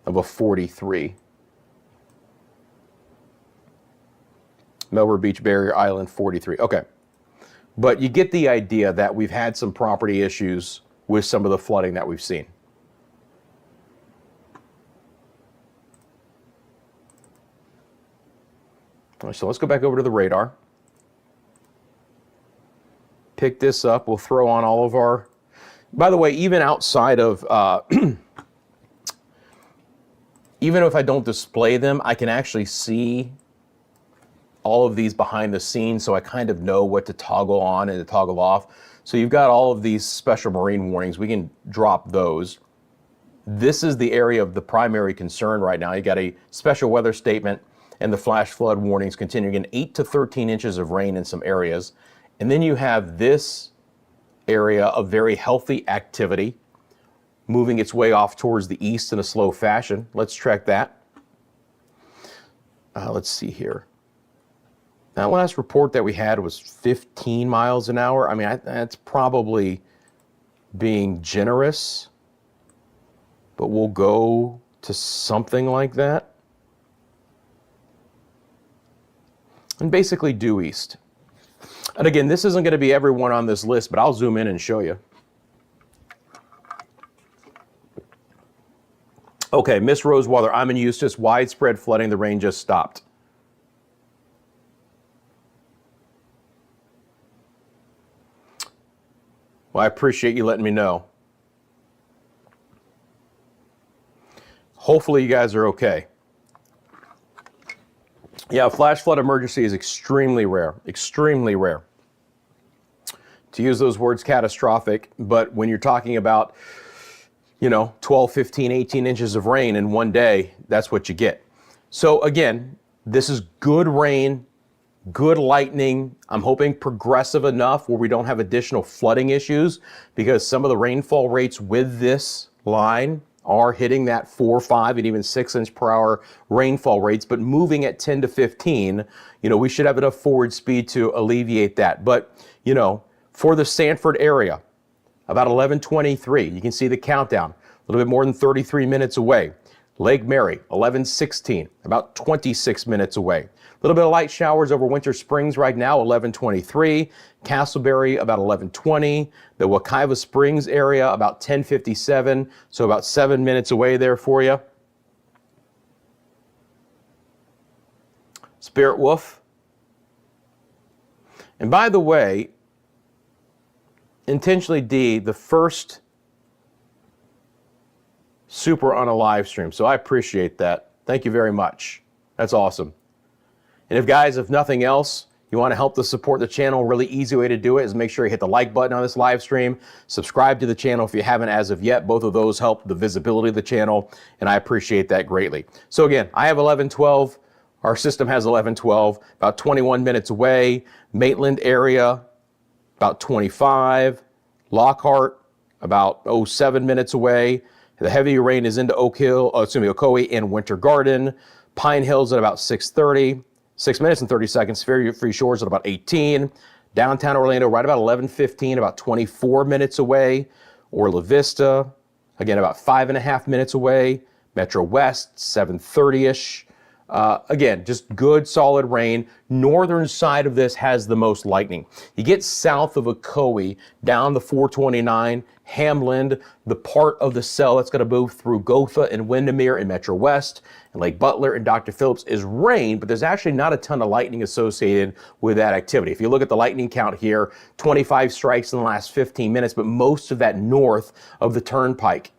of a 43. Melbourne Beach Barrier Island 43. Okay. But you get the idea that we've had some property issues with some of the flooding that we've seen. All right, so let's go back over to the radar. pick this up. We'll throw on all of our, by the way, even outside of, even if I don't display them, I can actually see all of these behind the scenes, so I kind of know what to toggle on and to toggle off. So you've got all of these special marine warnings. We can drop those. This is the area of the primary concern right now. You got a special weather statement and the flash flood warnings continuing in 8 to 13 inches of rain in some areas. And then you have this area of very healthy activity moving its way off towards the east in a slow fashion. Let's track that. Let's see here. That last report that we had was 15 miles an hour. I mean, that's probably being generous, but we'll go to something like that. And basically due east. And again, this isn't going to be everyone on this list, but I'll zoom in and show you. Okay, Miss Rosewater, I'm in Eustis, widespread flooding, the rain just stopped. Well, I appreciate you letting me know. Hopefully you guys are okay. Yeah, flash flood emergency is extremely rare, extremely rare. To use those words, catastrophic, but when you're talking about, 12, 15, 18 inches of rain in one day, that's what you get. So again, this is good rain, good lightning. I'm hoping progressive enough where we don't have additional flooding issues, because some of the rainfall rates with this line are hitting that 4, 5, and even 6 inch per hour rainfall rates, but moving at 10 to 15, we should have enough forward speed to alleviate that. But, for the Sanford area, about 11:23, you can see the countdown, a little bit more than 33 minutes away. Lake Mary, 11:16, about 26 minutes away. A little bit of light showers over Winter Springs right now, 11:23. Castleberry, about 11:20. The Wekiva Springs area, about 10:57, so about 7 minutes away there for you. Spirit Wolf. And by the way, Intentionally D, the first super on a live stream, so I appreciate that. Thank you very much. That's awesome. And if nothing else, you want to help to support the channel, a really easy way to do it is make sure you hit the like button on this live stream, subscribe to the channel if you haven't as of yet. Both of those help the visibility of the channel, and I appreciate that greatly. So again, I have 11:12. Our system has 11:12, about 21 minutes away. Maitland area, about 25. Lockhart, about 7 minutes away. The heavy rain is into Ocoee and Winter Garden. Pine Hills at about 6:30. 6 minutes and 30 seconds. Free Shores at about 18. Downtown Orlando right about 11:15, about 24 minutes away. Orla Vista, again, about 5.5 minutes away. Metro West, 7:30-ish. Again, just good, solid rain. Northern side of this has the most lightning. You get south of Ocoee, down the 429, Hamland, the part of the cell that's going to move through Gotha and Windermere and Metro West, and Lake Butler and Dr. Phillips is rain, but there's actually not a ton of lightning associated with that activity. If you look at the lightning count here, 25 strikes in the last 15 minutes, but most of that north of the Turnpike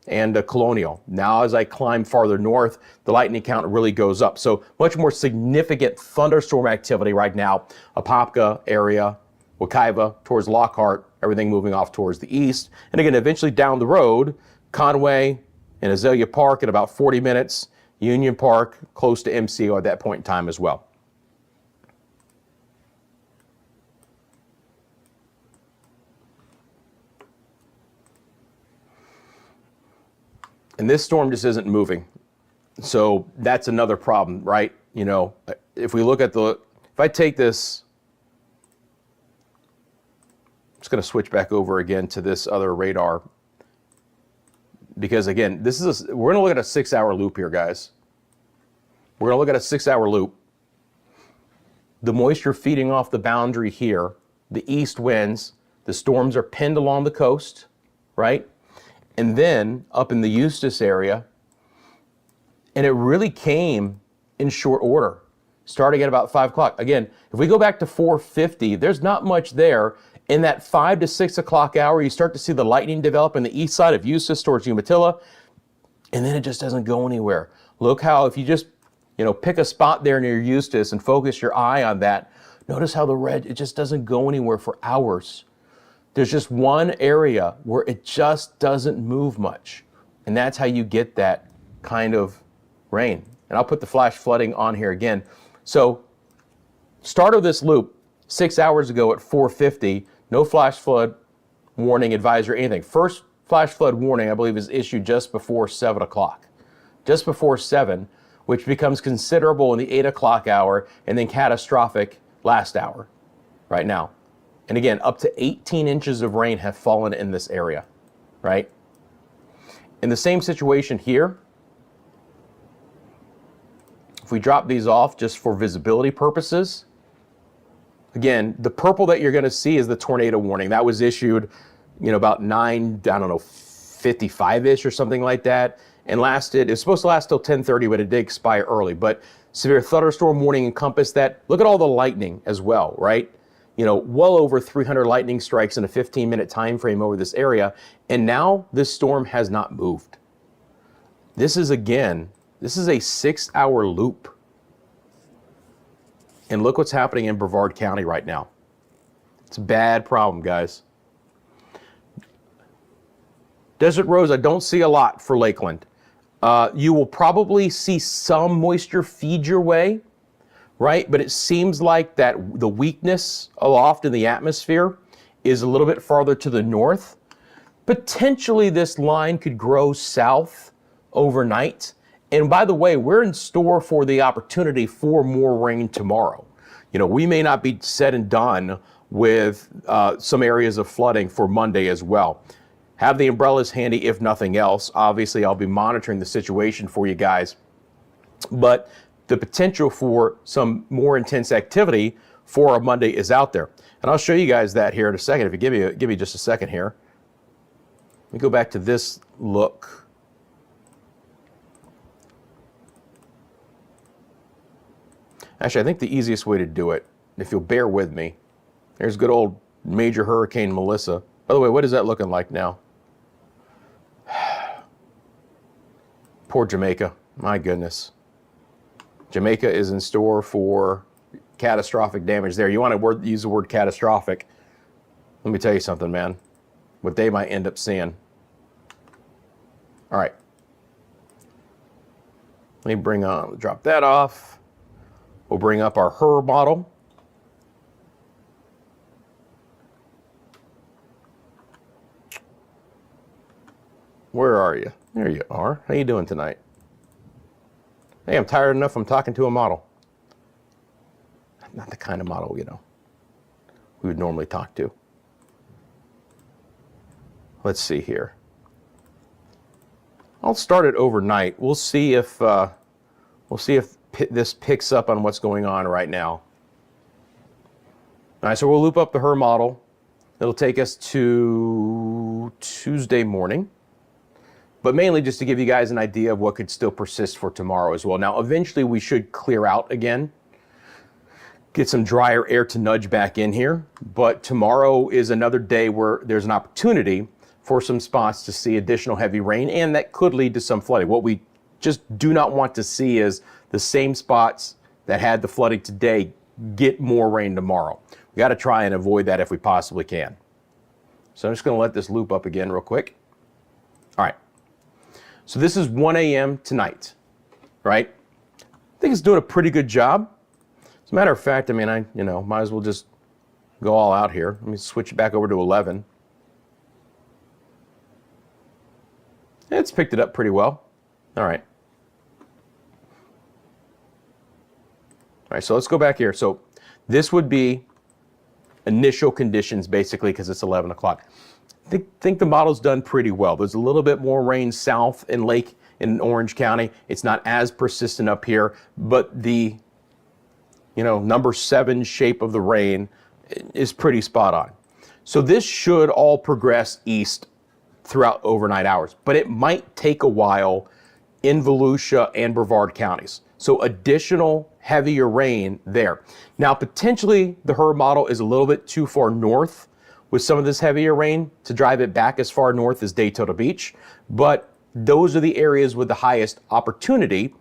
and Colonial. Now, as I climb farther north, the lightning count really goes up. So much more significant thunderstorm activity right now. Apopka area, Wekiva, towards Lockhart, everything moving off towards the east. And again, eventually down the road, Conway and Azalea Park in about 40 minutes, Union Park, close to MCO at that point in time as well. And this storm just isn't moving. So that's another problem, right? If we look at if I take this, I'm just going to switch back over again to this other radar. Because again, we're going to look at a 6-hour loop here, guys. We're going to look at a 6-hour loop. The moisture feeding off the boundary here, the east winds, the storms are pinned along the coast, right? And then up in the Eustis area, and it really came in short order, starting at about 5 o'clock. Again, if we go back to 4:50, there's not much there, In that 5 to 6 o'clock hour, you start to see the lightning develop in the east side of Eustis towards Umatilla, and then it just doesn't go anywhere. Look how, if you just, pick a spot there near Eustis and focus your eye on that, notice how the red, it just doesn't go anywhere for hours. There's just one area where it just doesn't move much. And that's how you get that kind of rain. And I'll put the flash flooding on here again. So, start of this loop, 6 hours ago at 4:50, no flash flood warning, advisory, anything. First flash flood warning, I believe, is issued just before 7 o'clock. Just before 7, which becomes considerable in the 8 o'clock hour, and then catastrophic last hour, right now. And again, up to 18 inches of rain have fallen in this area, right? In the same situation here, if we drop these off just for visibility purposes, again, the purple that you're going to see is the tornado warning. That was issued, about 55-ish or something like that, and lasted, it's supposed to last till 10:30, but it did expire early. But severe thunderstorm warning encompassed that. Look at all the lightning as well, right? Well over 300 lightning strikes in a 15-minute time frame over this area, and now this storm has not moved. This is a 6-hour loop. And look what's happening in Brevard County right now. It's a bad problem, guys. Desert Rose, I don't see a lot for Lakeland. You will probably see some moisture feed your way, right? But it seems like that the weakness aloft in the atmosphere is a little bit farther to the north. Potentially this line could grow south overnight. And by the way, we're in store for the opportunity for more rain tomorrow. We may not be said and done with some areas of flooding for Monday as well. Have the umbrellas handy if nothing else. Obviously, I'll be monitoring the situation for you guys. But the potential for some more intense activity for a Monday is out there. And I'll show you guys that here in a second. If you give me just a second here. Let me go back to this look. Actually, I think the easiest way to do it, if you'll bear with me, there's good old Major Hurricane Melissa. By the way, what is that looking like now? Poor Jamaica. My goodness. Jamaica is in store for catastrophic damage there. You want to use the word catastrophic. Let me tell you something, man. What they might end up seeing. All right. Let me drop that off. We'll bring up our HRRR model. Where are you? There you are. How you doing tonight? Hey, I'm tired enough. I'm talking to a model. Not the kind of model, we would normally talk to. Let's see here. I'll start it overnight. We'll see if this picks up on what's going on right now. All right, so we'll loop up the HRRR model. It'll take us to Tuesday morning, but mainly just to give you guys an idea of what could still persist for tomorrow as well. Now, eventually we should clear out again, get some drier air to nudge back in here, but tomorrow is another day where there's an opportunity for some spots to see additional heavy rain, and that could lead to some flooding. What we just do not want to see is the same spots that had the flooding today get more rain tomorrow. We got to try and avoid that if we possibly can. So I'm just going to let this loop up again real quick. All right. So this is 1 a.m. tonight, right? I think it's doing a pretty good job. As a matter of fact, I might as well just go all out here. Let me switch it back over to 11. It's picked it up pretty well. All right. All right, so let's go back here. So this would be initial conditions, basically, because it's 11 o'clock. I think the model's done pretty well. There's a little bit more rain south in Orange County. It's not as persistent up here, but the number 7 shape of the rain is pretty spot on. So this should all progress east throughout overnight hours, but it might take a while in Volusia and Brevard counties. So additional heavier rain there. Now, potentially the HRRR model is a little bit too far north with some of this heavier rain to drive it back as far north as Daytona Beach, but those are the areas with the highest opportunity.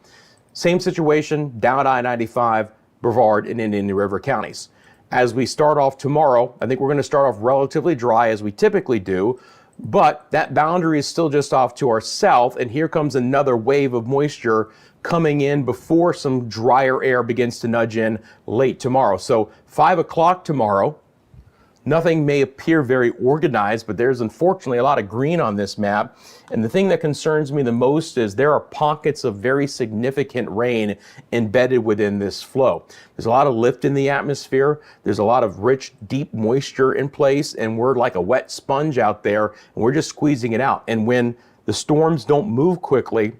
Same situation down I-95, Brevard, and Indian River counties. As we start off tomorrow, I think we're going to start off relatively dry as we typically do, but that boundary is still just off to our south, and here comes another wave of moisture coming in before some drier air begins to nudge in late tomorrow. So 5 o'clock tomorrow, nothing may appear very organized, but there's unfortunately a lot of green on this map. And the thing that concerns me the most is there are pockets of very significant rain embedded within this flow. There's a lot of lift in the atmosphere. There's a lot of rich, deep moisture in place, and we're like a wet sponge out there, and we're just squeezing it out. And when the storms don't move quickly,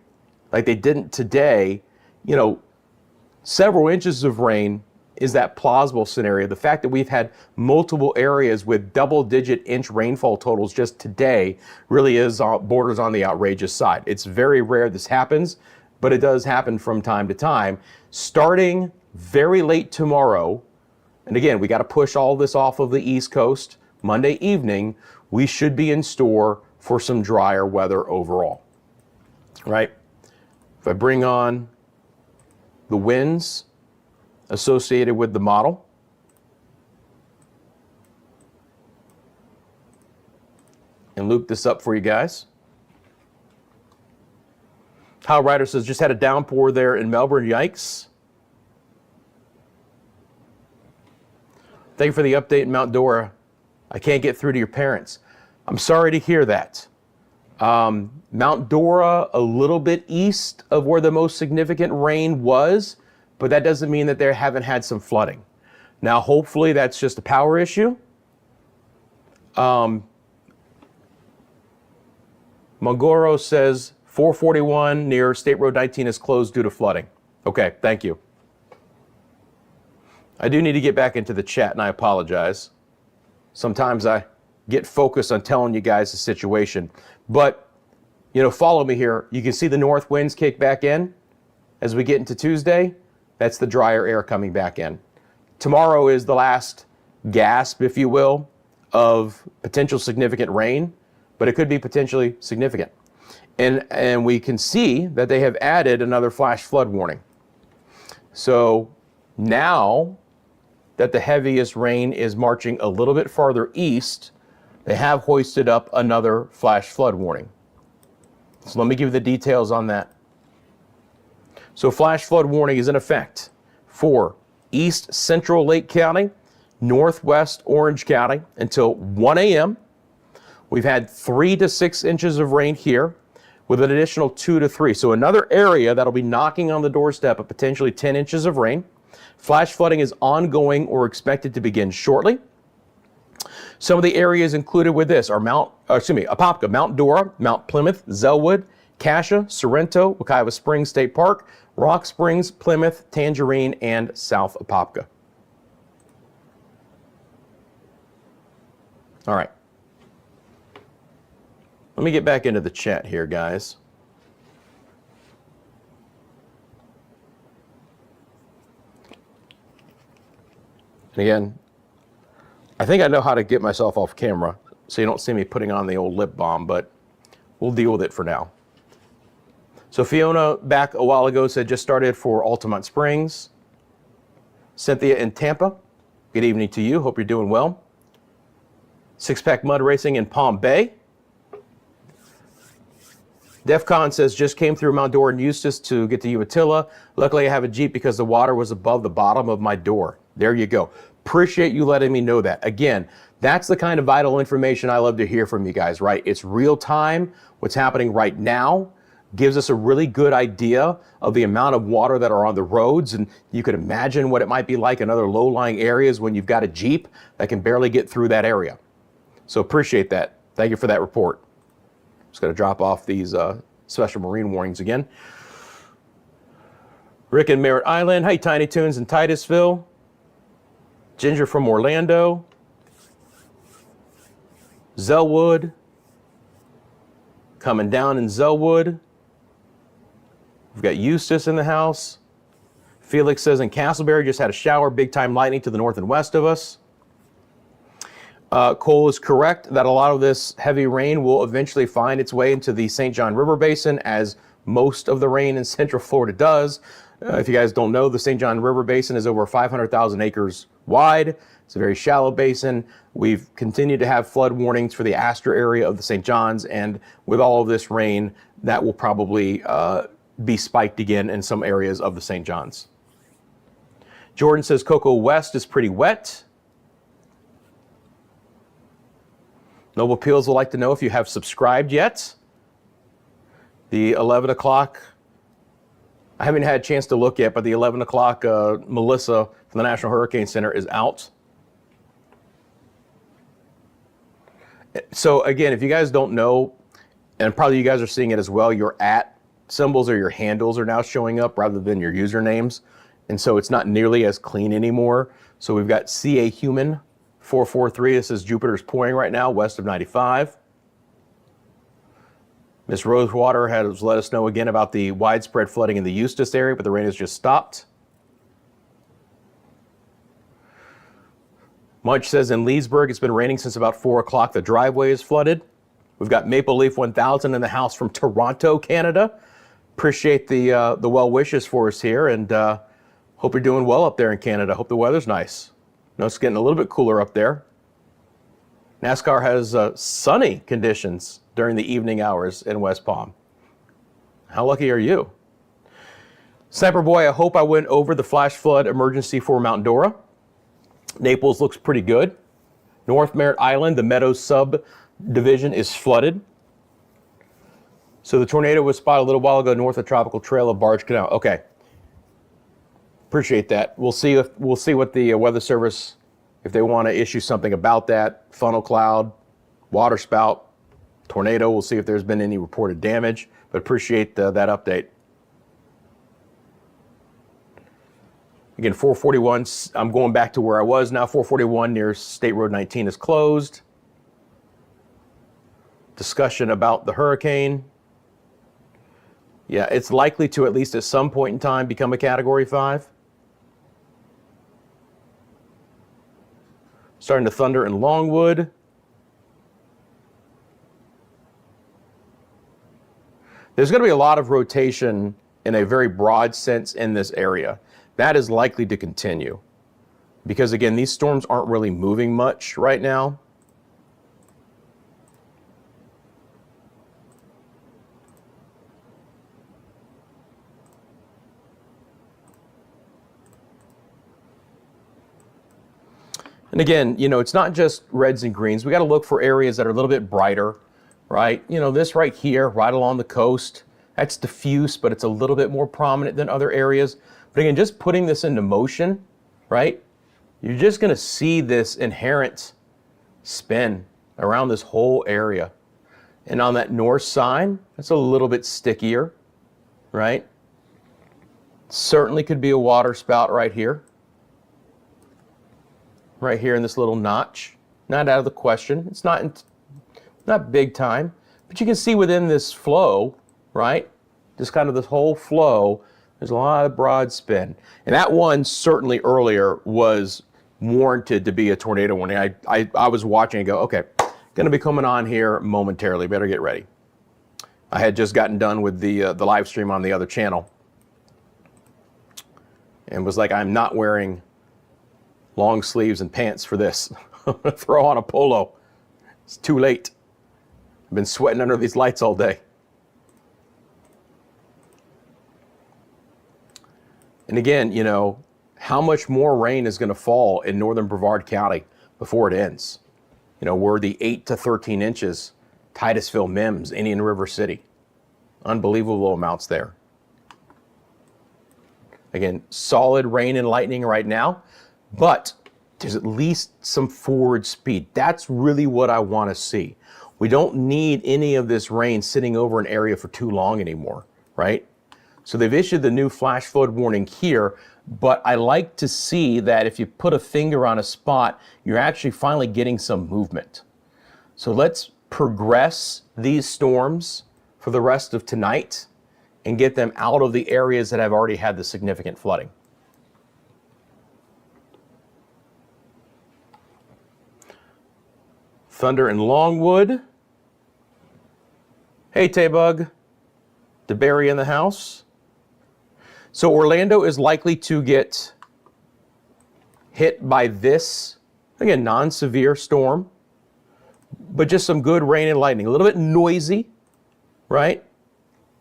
like they didn't today, you know, several inches of rain is that plausible scenario. The fact that we've had multiple areas with double-digit inch rainfall totals just today really is borders on the outrageous side. It's very rare this happens, but it does happen from time to time. Starting very late tomorrow, and again, we got to push all this off of the East Coast. Monday evening, we should be in store for some drier weather overall, right? If I bring on the winds associated with the model, and loop this up for you guys. Kyle Ryder says, just had a downpour there in Melbourne, yikes. Thank you for the update in Mount Dora. I can't get through to your parents. I'm sorry to hear that. Mount Dora, a little bit east of where the most significant rain was, but that doesn't mean that they haven't had some flooding. Now, hopefully that's just a power issue. Mongoro says 441 near State Road 19 is closed due to flooding. Okay, thank you. I do need to get back into the chat, and I apologize. Sometimes I get focused on telling you guys the situation. But, you know, follow me here. You can see the north winds kick back in as we get into Tuesday. That's the drier air coming back in. Tomorrow is the last gasp, if you will, of potential significant rain, but it could be potentially significant. And we can see that they have added another flash flood warning. So now that the heaviest rain is marching a little bit farther east, they have hoisted up another flash flood warning. So let me give you the details on that. So flash flood warning is in effect for East Central Lake County, Northwest Orange County until 1 a.m. We've had 3 to 6 inches of rain here with an additional 2 to 3. So another area that'll be knocking on the doorstep of potentially 10 inches of rain. Flash flooding is ongoing or expected to begin shortly. Some of the areas included with this are Apopka, Mount Dora, Mount Plymouth, Zellwood, Cassia, Sorrento, Wekiwa Springs State Park, Rock Springs, Plymouth, Tangerine, and South Apopka. All right. Let me get back into the chat here, guys. And again, I think I know how to get myself off camera so you don't see me putting on the old lip balm, but we'll deal with it for now. So Fiona back a while ago said just started for Altamont Springs. Cynthia in Tampa, good evening to you. Hope you're doing well. Six-pack mud racing in Palm Bay. DEFCON says just came through Mount Dora and Eustis to get to Umatilla. Luckily I have a Jeep because the water was above the bottom of my door. There you go. Appreciate you letting me know that. Again, that's the kind of vital information I love to hear from you guys, right? It's real time. What's happening right now gives us a really good idea of the amount of water that are on the roads. And you could imagine what it might be like in other low-lying areas when you've got a Jeep that can barely get through that area. So appreciate that. Thank you for that report. Just going to drop off these special marine warnings again. Rick in Merritt Island. Hey, Tiny Toons in Titusville. Ginger from Orlando. Zellwood. Coming down in Zellwood. We've got Eustis in the house. Felix says in Castleberry just had a shower, big time lightning to the north and west of us. Cole is correct that a lot of this heavy rain will eventually find its way into the St. John River Basin, as most of the rain in Central Florida does. If you guys don't know, the St. John River Basin is over 500,000 acres wide. It's a very shallow basin. We've continued to have flood warnings for the Astor area of the St. Johns, and with all of this rain, that will probably be spiked again in some areas of the St. Johns. Jordan says Cocoa West is pretty wet. Noble Peels would like to know if you have subscribed yet. The 11 o'clock, I haven't had a chance to look yet, but the 11 o'clock Melissa from the National Hurricane Center is out. So again, if you guys don't know, and probably you guys are seeing it as well, your @ symbols or your handles are now showing up rather than your usernames. And so it's not nearly as clean anymore. So we've got CA Human 443. This is Jupiter's pouring right now, west of 95. Miss Rosewater has let us know again about the widespread flooding in the Eustis area, but the rain has just stopped. Munch says in Leesburg, it's been raining since about 4 o'clock. The driveway is flooded. We've got Maple Leaf 1000 in the house from Toronto, Canada. Appreciate the well wishes for us here, and hope you're doing well up there in Canada. Hope the weather's nice. No, it's getting a little bit cooler up there. NASCAR has sunny conditions during the evening hours in West Palm. How lucky are you? Sniper Boy, I hope I went over the flash flood emergency for Mount Dora. Naples looks pretty good. North Merritt Island, the Meadows subdivision, is flooded. So the tornado was spotted a little while ago north of Tropical Trail of Barge Canal. Okay. Appreciate that. We'll see what the Weather Service, if they want to issue something about that. Funnel cloud, water spout, tornado. We'll see if there's been any reported damage, but appreciate that update. Again, 441, I'm going back to where I was now. 441 near State Road 19 is closed. Discussion about the hurricane. Yeah, it's likely to, at least at some point in time, become a Category 5. Starting to thunder in Longwood. There's going to be a lot of rotation in a very broad sense in this area. That is likely to continue because, again, these storms aren't really moving much right now. And again, you know, it's not just reds and greens. We got to look for areas that are a little bit brighter, right? You know, this right here, right along the coast, that's diffuse, but it's a little bit more prominent than other areas. But again, just putting this into motion, right? You're just going to see this inherent spin around this whole area. And on that north side, it's a little bit stickier, right? Certainly could be a water spout right here. Right here in this little notch. Not out of the question. It's not big time. But you can see within this flow, right? Just kind of this whole flow, there's a lot of broad spin. And that one certainly earlier was warranted to be a tornado warning. I was watching and go, okay, going to be coming on here momentarily. Better get ready. I had just gotten done with the live stream on the other channel. And was like, I'm not wearing long sleeves and pants for this. I'm going to throw on a polo. It's too late. I've been sweating under these lights all day. And again, you know, how much more rain is going to fall in northern Brevard County before it ends? You know, we're the 8 to 13 inches, Titusville, Mims, Indian River City. Unbelievable amounts there. Again, solid rain and lightning right now, but there's at least some forward speed. That's really what I want to see. We don't need any of this rain sitting over an area for too long anymore, right? So they've issued the new flash flood warning here, but I like to see that if you put a finger on a spot, you're actually finally getting some movement. So let's progress these storms for the rest of tonight and get them out of the areas that have already had the significant flooding. Thunder in Longwood. Hey, Taybug. DeBerry in the house. So Orlando is likely to get hit by this, again, non-severe storm, but just some good rain and lightning. A little bit noisy, right?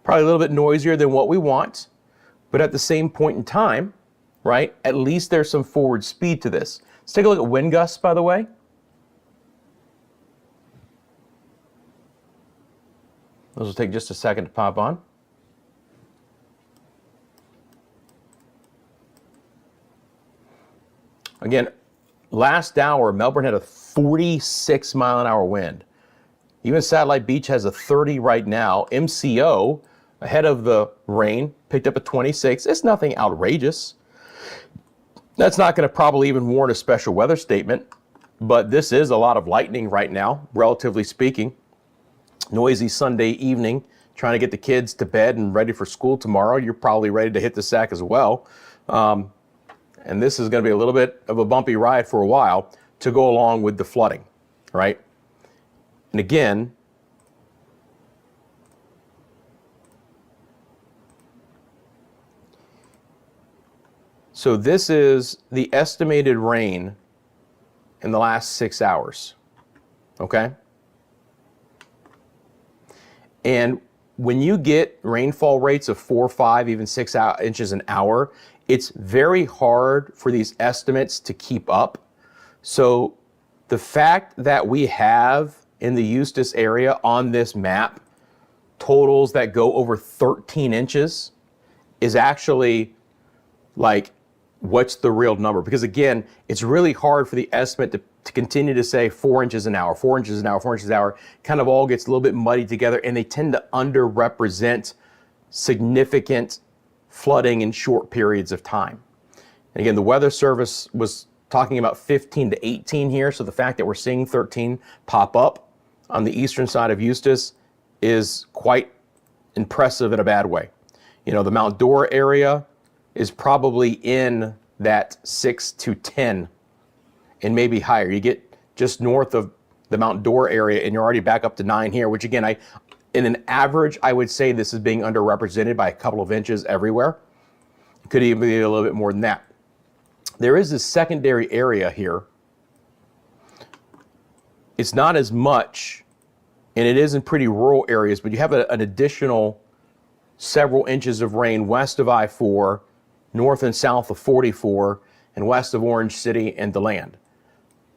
Probably a little bit noisier than what we want, but at the same point in time, right, at least there's some forward speed to this. Let's take a look at wind gusts, by the way. Those will take just a second to pop on. Again, last hour, Melbourne had a 46-mile-an-hour wind. Even Satellite Beach has a 30 right now. MCO, ahead of the rain, picked up a 26. It's nothing outrageous. That's not going to probably even warrant a special weather statement, but this is a lot of lightning right now, relatively speaking. Noisy Sunday evening, trying to get the kids to bed and ready for school tomorrow. You're probably ready to hit the sack as well. And this is going to be a little bit of a bumpy ride for a while to go along with the flooding, right? And again, so this is the estimated rain in the last 6 hours, okay? And when you get rainfall rates of 4, 5, even 6 inches an hour, it's very hard for these estimates to keep up. So the fact that we have in the Eustis area on this map totals that go over 13 inches is actually like, what's the real number? Because again, it's really hard for the estimate to continue to say 4 inches an hour, 4 inches an hour, 4 inches an hour. Kind of all gets a little bit muddied together, and they tend to underrepresent significant flooding in short periods of time. And again, the Weather Service was talking about 15 to 18 here, so the fact that we're seeing 13 pop up on the eastern side of Eustis is quite impressive in a bad way. You know, the Mount Dora area is probably in that 6 to 10 and maybe higher. You get just north of the Mount Dora area and you're already back up to 9 here, which again, in an average, I would say this is being underrepresented by a couple of inches everywhere. It could even be a little bit more than that. There is this secondary area here. It's not as much, and it is in pretty rural areas, but you have an additional several inches of rain west of I-4, north and south of 44, and west of Orange City and DeLand.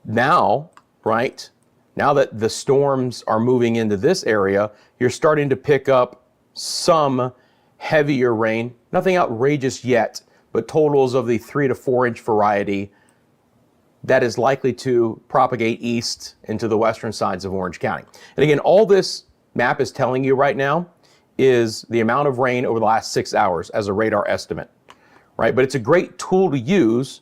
Now, right, now that the storms are moving into this area, you're starting to pick up some heavier rain. Nothing outrageous yet, but totals of the 3 to 4 inch variety that is likely to propagate east into the western sides of Orange County. And again, all this map is telling you right now is the amount of rain over the last 6 hours as a radar estimate, right? But it's a great tool to use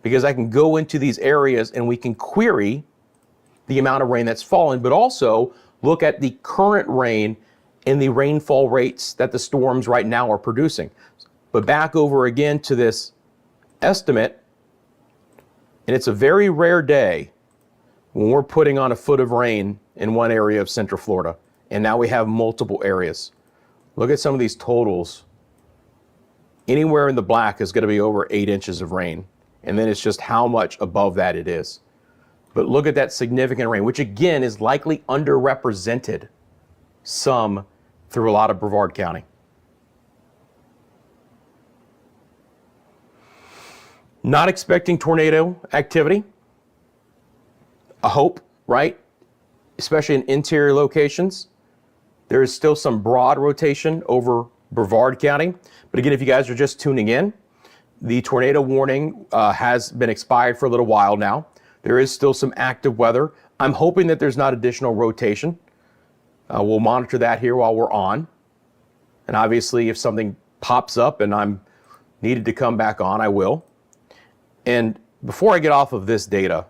because I can go into these areas and we can query the amount of rain that's fallen, but also look at the current rain and the rainfall rates that the storms right now are producing. But back over again to this estimate, and it's a very rare day when we're putting on a foot of rain in one area of Central Florida, and now we have multiple areas. Look at some of these totals. Anywhere in the black is going to be over 8 inches of rain, and then it's just how much above that it is. But look at that significant rain, which again is likely underrepresented some through a lot of Brevard County. Not expecting tornado activity. A hope, right? Especially in interior locations. There is still some broad rotation over Brevard County. But again, if you guys are just tuning in, the tornado warning has been expired for a little while now. There is still some active weather. I'm hoping that there's not additional rotation. We'll monitor that here while we're on. And obviously, if something pops up and I'm needed to come back on, I will. And before I get off of this data,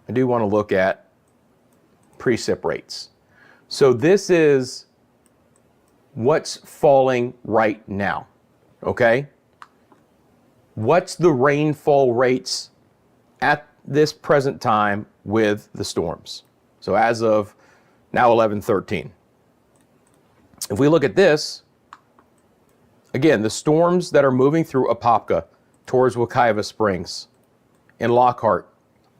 I do want to look at precip rates. So this is what's falling right now, okay? What's the rainfall rates at this present time with the storms. So as of now 11:13. If we look at this, again, the storms that are moving through Apopka towards Wekiva Springs and Lockhart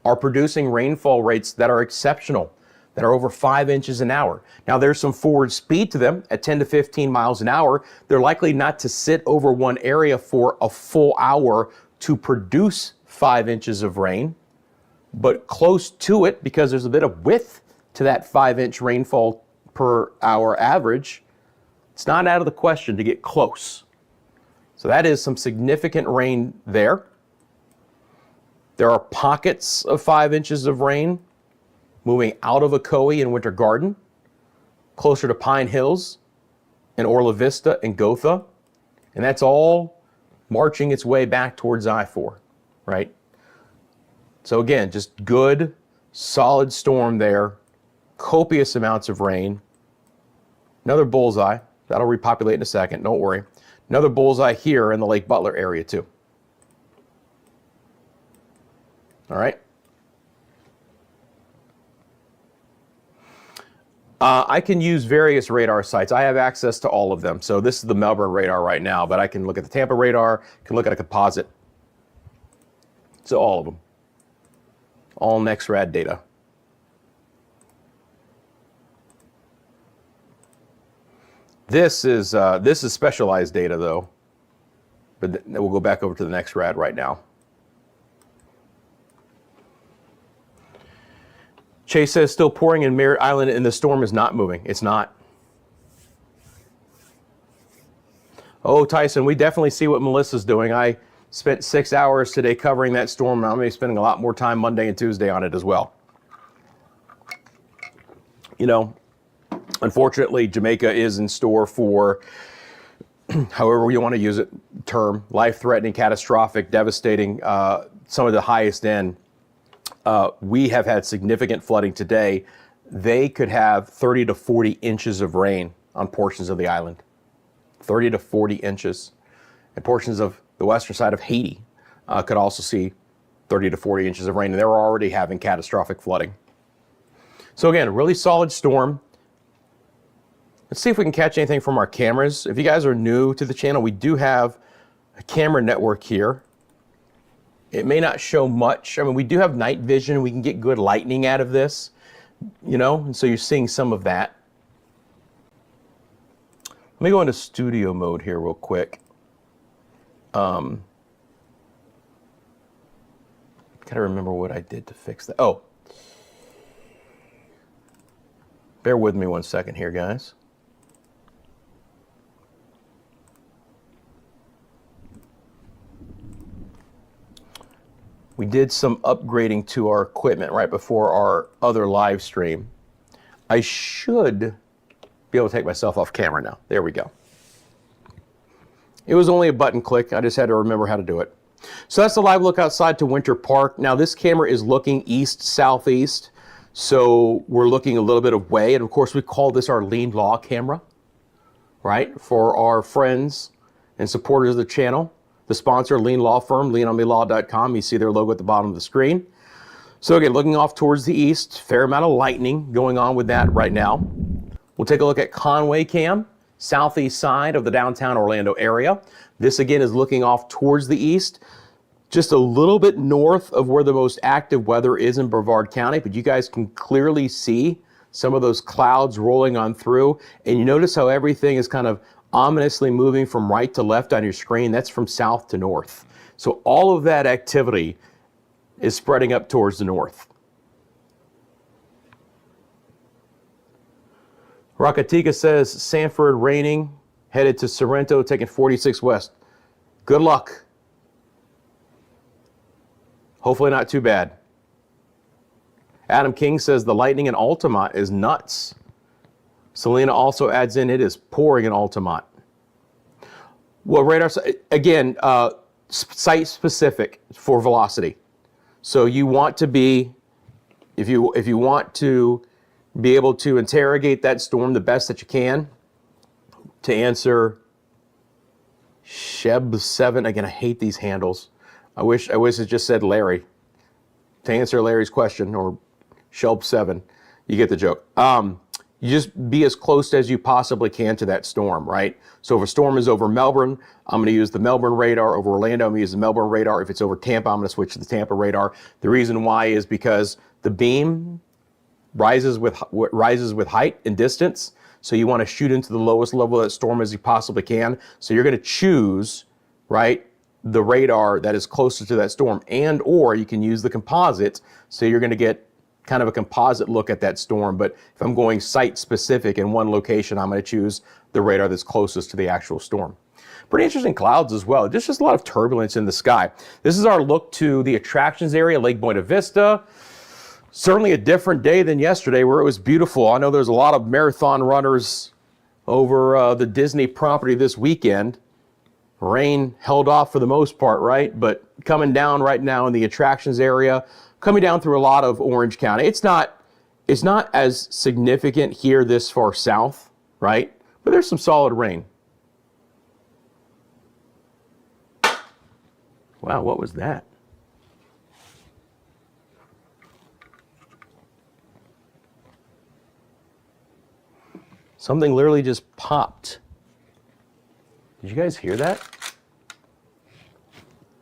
are producing rainfall rates that are exceptional, that are over 5 inches an hour. Now there's some forward speed to them at 10 to 15 miles an hour. They're likely not to sit over one area for a full hour to produce 5 inches of rain, but close to it because there's a bit of width to that 5-inch rainfall per hour average. It's not out of the question to get close. So that is some significant rain there. There are pockets of 5 inches of rain moving out of Ocoee and Winter Garden, closer to Pine Hills and Orla Vista and Gotha. And that's all marching its way back towards I-4, right? So again, just good, solid storm there, copious amounts of rain. Another bullseye. That'll repopulate in a second, don't worry. Another bullseye here in the Lake Butler area too. All right. I can use various radar sites. I have access to all of them. So this is the Melbourne radar right now, but I can look at the Tampa radar, can look at a composite. So all of them. All NEXRAD data. This is specialized data though, but we'll go back over to the NEXRAD right now. Chase says still pouring in Merritt Island and the storm is not moving. It's not. Oh, Tyson, we definitely see what Melissa's doing. I spent 6 hours today covering that storm, and I'm going to be spending a lot more time Monday and Tuesday on it as well. You know, unfortunately, Jamaica is in store for, however you want to use it, term, life-threatening, catastrophic, devastating, some of the highest end. We have had significant flooding today. They could have 30 to 40 inches of rain on portions of the island. 30 to 40 inches. And portions of the western side of Haiti could also see 30 to 40 inches of rain, and they're already having catastrophic flooding. So again, a really solid storm. Let's see if we can catch anything from our cameras. If you guys are new to the channel, we do have a camera network here. It may not show much. I mean, we do have night vision. We can get good lightning out of this, you know, and so you're seeing some of that. Let me go into studio mode here real quick. Gotta remember what I did to fix that. Oh, bear with me 1 second here, guys. We did some upgrading to our equipment right before our other live stream. I should be able to take myself off camera now. There we go. It was only a button click. I just had to remember how to do it. So that's the live look outside to Winter Park. Now this camera is looking east-southeast, so we're looking a little bit away. And of course we call this our lean law camera, right? For our friends and supporters of the channel. The sponsor, Lean Law Firm, leanonmelaw.com. You see their logo at the bottom of the screen. So again, looking off towards the east, fair amount of lightning going on with that right now. We'll take a look at Conway Cam, southeast side of the downtown Orlando area. This again is looking off towards the east, just a little bit north of where the most active weather is in Brevard County, but you guys can clearly see some of those clouds rolling on through. And you notice how everything is kind of ominously moving from right to left on your screen. That's from south to north. So all of that activity is spreading up towards the north. Rakatika says, Sanford raining, headed to Sorrento, taking 46 west. Good luck. Hopefully not too bad. Adam King says the lightning in Altamont is nuts. Selena also adds in, it is pouring in Altamont. Well, radar, again, site specific for velocity. So you want to be, if you want to be able to interrogate that storm the best that you can, to answer Sheb7, again, I hate these handles. I wish it just said Larry. to answer Larry's question, or Shelb 7, you get the joke. You just be as close as you possibly can to that storm, right? So if a storm is over Melbourne, I'm going to use the Melbourne radar. Over Orlando, I'm going to use the Melbourne radar. If it's over Tampa, I'm going to switch to the Tampa radar. The reason why is because the beam rises with height and distance. So you want to shoot into the lowest level of that storm as you possibly can. So you're going to choose, right, the radar that is closer to that storm, and or you can use the composites. So you're going to get kind of a composite look at that storm. But if I'm going site specific in one location, I'm going to choose the radar that's closest to the actual storm. Pretty interesting clouds as well. Just a lot of turbulence in the sky. This is our look to the attractions area, Lake Buena Vista. Certainly a different day than yesterday where it was beautiful. I know there's a lot of marathon runners over the Disney property this weekend. Rain held off for the most part, right? But coming down right now in the attractions area, coming down through a lot of Orange County. It's not as significant here this far south, right? But there's some solid rain. Wow, what was that? Something literally just popped. Did you guys hear that?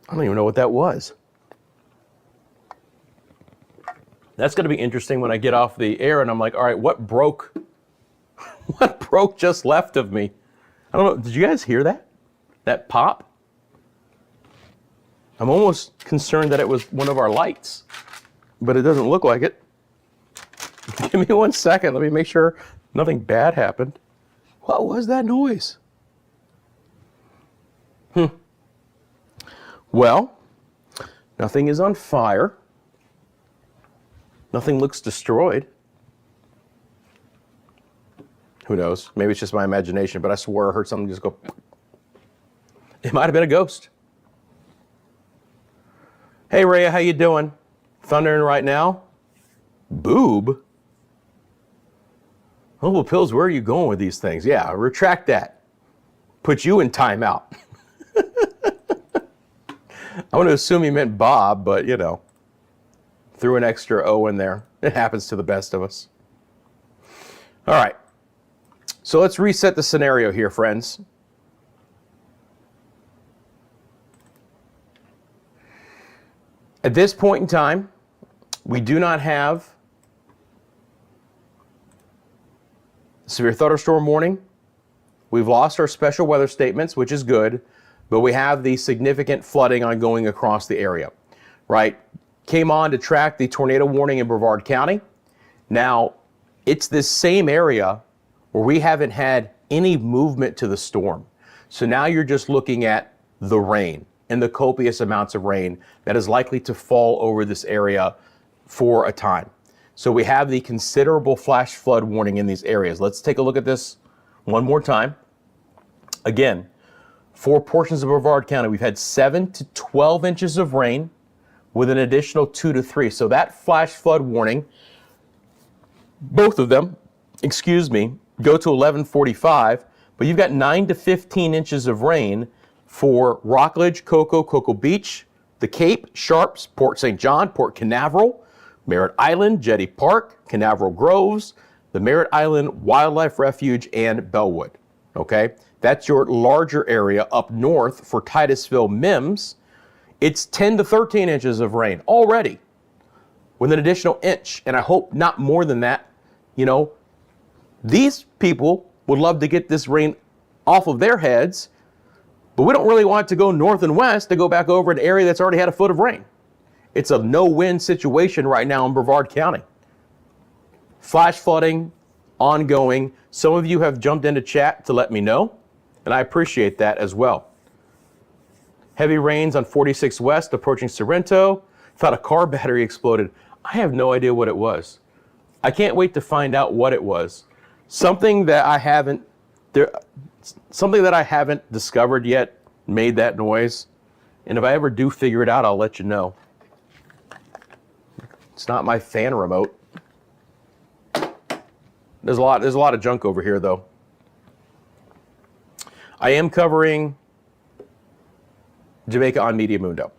I don't even know what that was. That's going to be interesting when I get off the air and I'm like, all right, what broke? What broke just left of me? I don't know. Did you guys hear that? That pop? I'm almost concerned that it was one of our lights, but it doesn't look like it. Give me 1 second. Let me make sure nothing bad happened. What was that noise? Well, nothing is on fire. Nothing looks destroyed. Who knows? Maybe it's just my imagination, but I swear I heard something just go. It might have been a ghost. Hey, Rhea, how you doing? Thundering right now? Boob? Oh, Pills, where are you going with these things? Yeah, retract that. Put you in timeout. I want to assume he meant Bob, but you know, threw an extra O in there. It happens to the best of us. All right. So let's reset the scenario here, friends. At this point in time, we do not have severe thunderstorm warning. We've lost our special weather statements, which is good, but we have the significant flooding ongoing across the area, right? Came on to track the tornado warning in Brevard County. Now, it's this same area where we haven't had any movement to the storm. So now you're just looking at the rain and the copious amounts of rain that is likely to fall over this area for a time. So we have the considerable flash flood warning in these areas. Let's take a look at this one more time. Again, for portions of Brevard County, we've had 7 to 12 inches of rain with an additional 2 to 3. So that flash flood warning, both of them, go to 11:45, but you've got 9 to 15 inches of rain for Rockledge, Cocoa Beach, the Cape, Sharps, Port St. John, Port Canaveral, Merritt Island, Jetty Park, Canaveral Groves, the Merritt Island Wildlife Refuge, and Bellwood. Okay, that's your larger area. Up north for Titusville, Mims, it's 10 to 13 inches of rain already with an additional inch, and I hope not more than that. You know, these people would love to get this rain off of their heads, but we don't really want it to go north and west to go back over an area that's already had a foot of rain. It's a no-win situation right now in Brevard County. Flash flooding, ongoing. Some of you have jumped into chat to let me know, and I appreciate that as well. Heavy rains on 46 West approaching Sorrento. Thought a car battery exploded. I have no idea what it was. I can't wait to find out what it was. Something that I haven't discovered yet made that noise. And if I ever do figure it out, I'll let you know. It's not my fan remote. There's a lot of junk over here though. I am covering Jamaica on Media Mundo.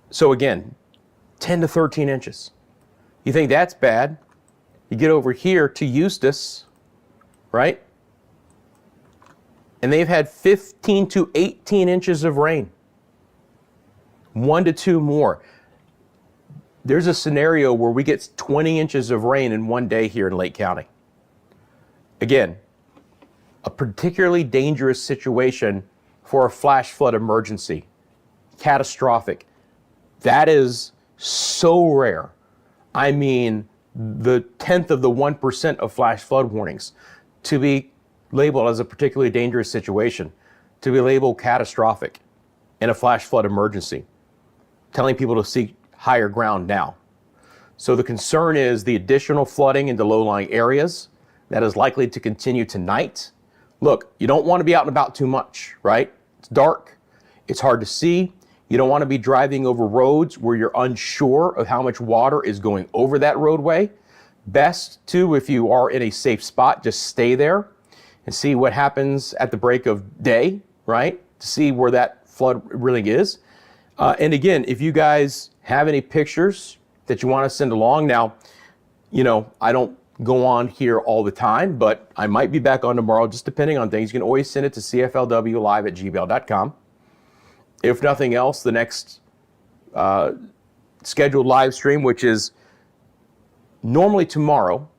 So again, 10 to 13 inches. You think that's bad? You get over here to Eustis, right? And they've had 15 to 18 inches of rain. 1 to 2 more. There's a scenario where we get 20 inches of rain in one day here in Lake County. Again, a particularly dangerous situation for a flash flood emergency. Catastrophic. That is so rare. I mean, the 10th of the 1% of flash flood warnings to be labeled as a particularly dangerous situation, to be labeled catastrophic in a flash flood emergency, telling people to seek higher ground now. So the concern is the additional flooding into low-lying areas that is likely to continue tonight. Look, you don't want to be out and about too much, right? It's dark, it's hard to see. You don't want to be driving over roads where you're unsure of how much water is going over that roadway. Best to, if you are in a safe spot, just stay there and see what happens at the break of day, right? To see where that flood really is. And again, if you guys have any pictures that you want to send along, now, you know, I don't go on here all the time, but I might be back on tomorrow, just depending on things. You can always send it to cflwlive@gmail.com. If nothing else, the next scheduled live stream, which is normally tomorrow,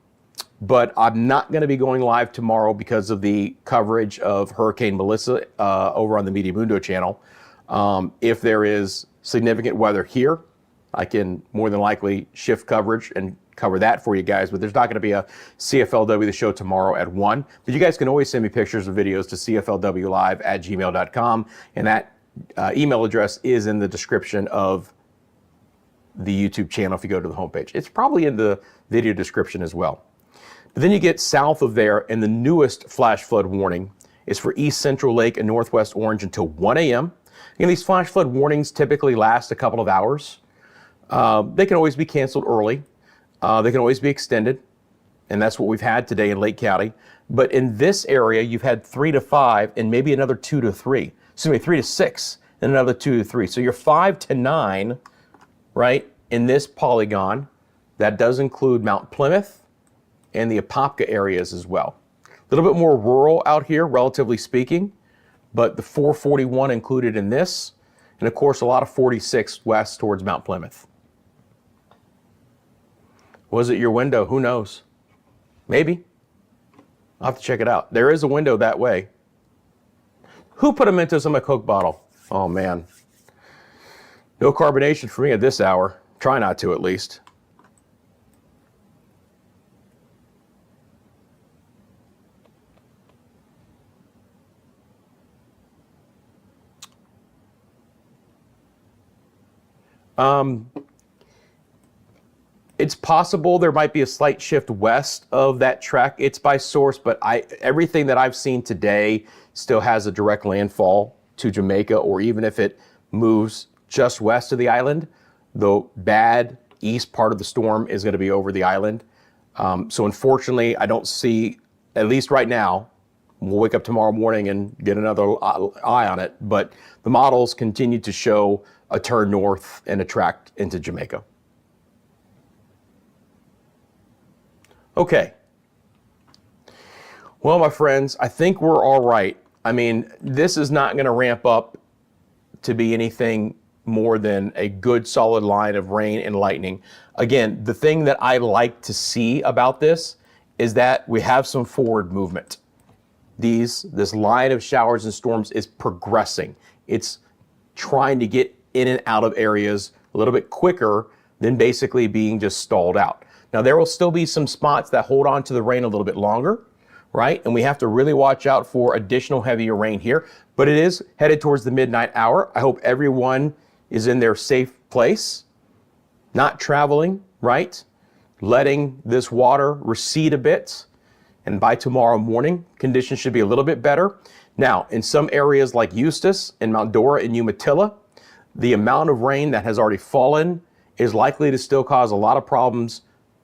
but I'm not going to be going live tomorrow because of the coverage of Hurricane Melissa over on the Media Mundo channel. If there is significant weather here, I can more than likely shift coverage and cover that for you guys, but there's not going to be a CFLW The Show tomorrow at 1. But you guys can always send me pictures or videos to cflwlive@gmail.com, and that email address is in the description of the YouTube channel if you go to the homepage. It's probably in the video description as well. But then you get south of there, and the newest flash flood warning is for East Central Lake and Northwest Orange until 1 a.m. Again, these flash flood warnings typically last a couple of hours. They can always be canceled early. They can always be extended, and that's what we've had today in Lake County. But in this area, you've had 3 to 5 and maybe another 2 to 3. Excuse me, 3 to 6 and another 2 to 3. So you're 5 to 9, right, in this polygon. That does include Mount Plymouth and the Apopka areas as well. A little bit more rural out here, relatively speaking, but the 441 included in this, and of course a lot of 46 west towards Mount Plymouth. Was it your window? Who knows? Maybe. I'll have to check it out. There is a window that way. Who put a Mentos in my Coke bottle? Oh man. No carbonation for me at this hour. Try not to, at least. It's possible there might be a slight shift west of that track. It's by source, but everything that I've seen today still has a direct landfall to Jamaica, or even if it moves just west of the island, the bad east part of the storm is going to be over the island. So unfortunately, I don't see, at least right now, we'll wake up tomorrow morning and get another eye on it, but the models continue to show a turn north and a track into Jamaica. Okay. Well, my friends, I think we're all right. I mean, this is not going to ramp up to be anything more than a good solid line of rain and lightning. Again, the thing that I like to see about this is that we have some forward movement. This line of showers and storms is progressing. It's trying to get in and out of areas a little bit quicker than basically being just stalled out. Now, there will still be some spots that hold on to the rain a little bit longer, right? And we have to really watch out for additional heavier rain here, but it is headed towards the midnight hour. I hope everyone is in their safe place, not traveling, right? Letting this water recede a bit. And by tomorrow morning, conditions should be a little bit better. Now, in some areas like Eustis and Mount Dora and Umatilla, the amount of rain that has already fallen is likely to still cause a lot of problems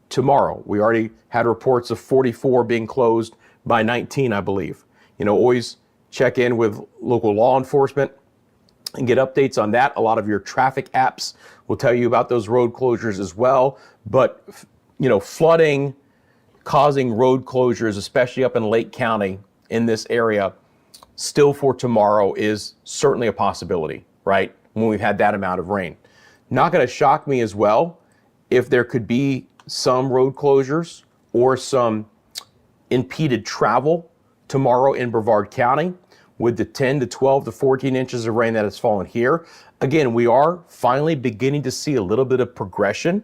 tomorrow. We already had reports of 44 being closed by 19, I believe. You know, always check in with local law enforcement. and get updates on that. A lot of your traffic apps will tell you about those road closures as well. But, you know, flooding causing road closures, especially up in Lake County in this area, still for tomorrow is certainly a possibility, right? When we've had that amount of rain. Not going to shock me as well if there could be some road closures or some impeded travel tomorrow in Brevard County with the 10 to 12 to 14 inches of rain that has fallen here. Again, we are finally beginning to see a little bit of progression.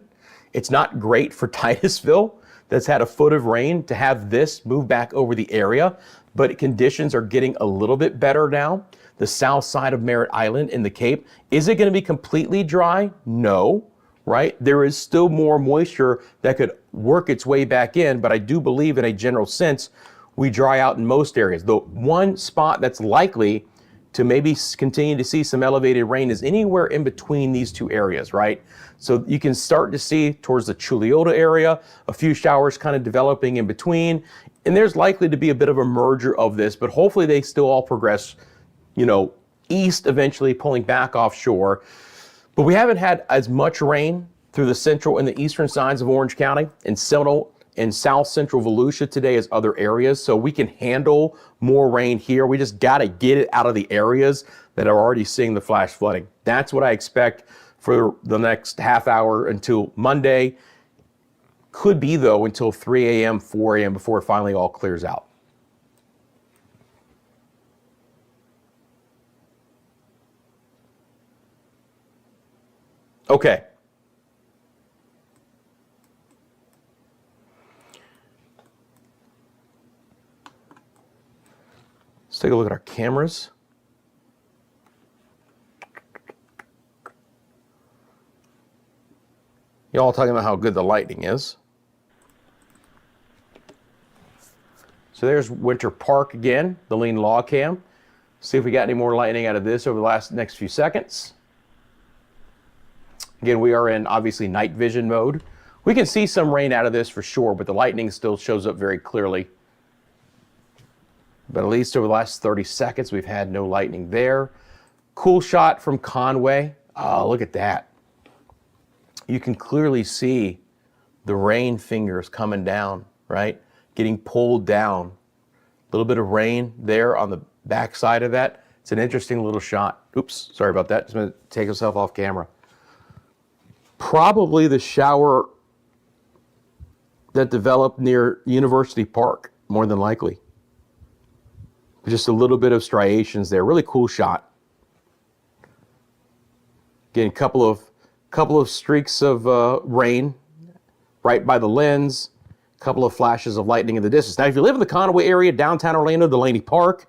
It's not great for Titusville that's had a foot of rain to have this move back over the area, but conditions are getting a little bit better now. The south side of Merritt Island in the Cape, is it going to be completely dry? No, right? There is still more moisture that could work its way back in, but I do believe in a general sense, we dry out in most areas. The one spot that's likely to maybe continue to see some elevated rain is anywhere in between these two areas, right? So you can start to see towards the Chuliota area, a few showers kind of developing in between, and there's likely to be a bit of a merger of this, but hopefully they still all progress, you know, east, eventually pulling back offshore. But we haven't had as much rain through the central and the eastern sides of Orange County and Central and South Central Volusia today as other areas. So we can handle more rain here. We just got to get it out of the areas that are already seeing the flash flooding. That's what I expect for the next half hour until Monday. Could be though until 3 a.m., 4 a.m. before it finally all clears out. Okay. Let's take a look at our cameras. Y'all talking about how good the lightning is. So there's Winter Park again, the lean log cam. See if we got any more lightning out of this over the next few seconds. Again, we are in obviously night vision mode. We can see some rain out of this for sure, but the lightning still shows up very clearly. But at least over the last 30 seconds, we've had no lightning there. Cool shot from Conway. Oh, look at that. You can clearly see the rain fingers coming down, right? Getting pulled down. A little bit of rain there on the back side of that. It's an interesting little shot. Oops, sorry about that. Just going to take myself off camera. Probably the shower that developed near University Park, more than likely. Just a little bit of striations there. Really cool shot. Again, a couple of streaks of rain right by the lens. A couple of flashes of lightning in the distance. Now, if you live in the Conway area, downtown Orlando, Delaney Park,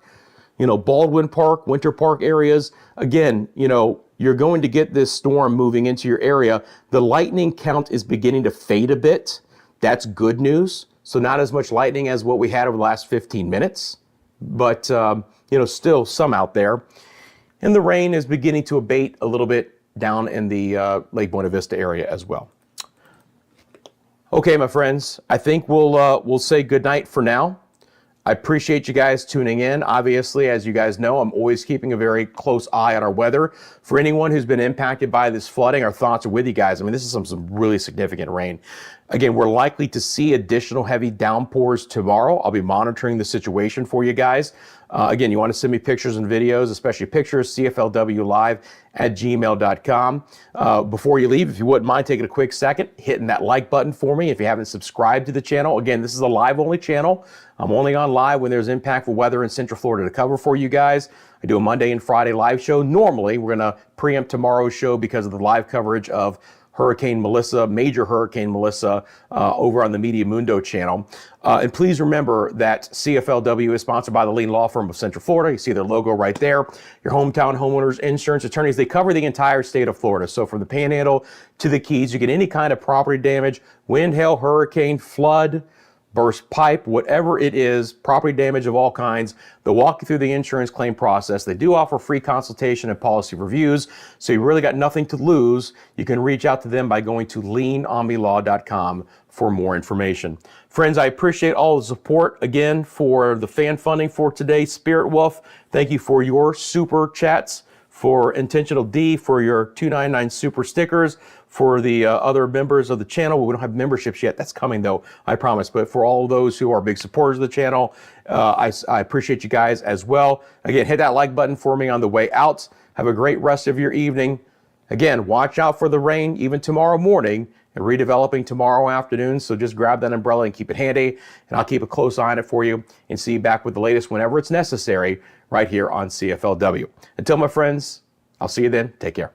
you know, Baldwin Park, Winter Park areas, again, you know, you're going to get this storm moving into your area. The lightning count is beginning to fade a bit. That's good news. So not as much lightning as what we had over the last 15 minutes. But, you know, still some out there. And the rain is beginning to abate a little bit down in the Lake Buena Vista area as well. Okay, my friends, I think we'll say goodnight for now. I appreciate you guys tuning in. Obviously, as you guys know, I'm always keeping a very close eye on our weather. For anyone who's been impacted by this flooding, our thoughts are with you guys. I mean, this is some really significant rain. Again, we're likely to see additional heavy downpours tomorrow. I'll be monitoring the situation for you guys. Again, you want to send me pictures and videos, especially pictures, cflwlive@gmail.com. Before you leave, if you wouldn't mind taking a quick second, hitting that like button for me if you haven't subscribed to the channel. Again, this is a live-only channel. I'm only on live when there's impactful weather in Central Florida to cover for you guys. I do a Monday and Friday live show. Normally, we're going to preempt tomorrow's show because of the live coverage of Hurricane Melissa, Major Hurricane Melissa, over on the Media Mundo channel. And please remember that CFLW is sponsored by the Lean Law Firm of Central Florida. You see their logo right there. Your hometown homeowners insurance attorneys, they cover the entire state of Florida. So from the Panhandle to the Keys, you get any kind of property damage, wind, hail, hurricane, flood, burst pipe, whatever it is, property damage of all kinds. They'll walk you through the insurance claim process. They do offer free consultation and policy reviews, so you really got nothing to lose. You can reach out to them by going to leanombilaw.com for more information. Friends, I appreciate all the support again for the fan funding for today. Spirit Wolf, thank you for your super chats for Intentional D, for your 299 super stickers, for the other members of the channel. We don't have memberships yet. That's coming though, I promise. But for all of those who are big supporters of the channel, I appreciate you guys as well. Again, hit that like button for me on the way out. Have a great rest of your evening. Again, watch out for the rain even tomorrow morning and redeveloping tomorrow afternoon. So just grab that umbrella and keep it handy. And I'll keep a close eye on it for you and see you back with the latest whenever it's necessary right here on CFLW. Until my friends, I'll see you then. Take care.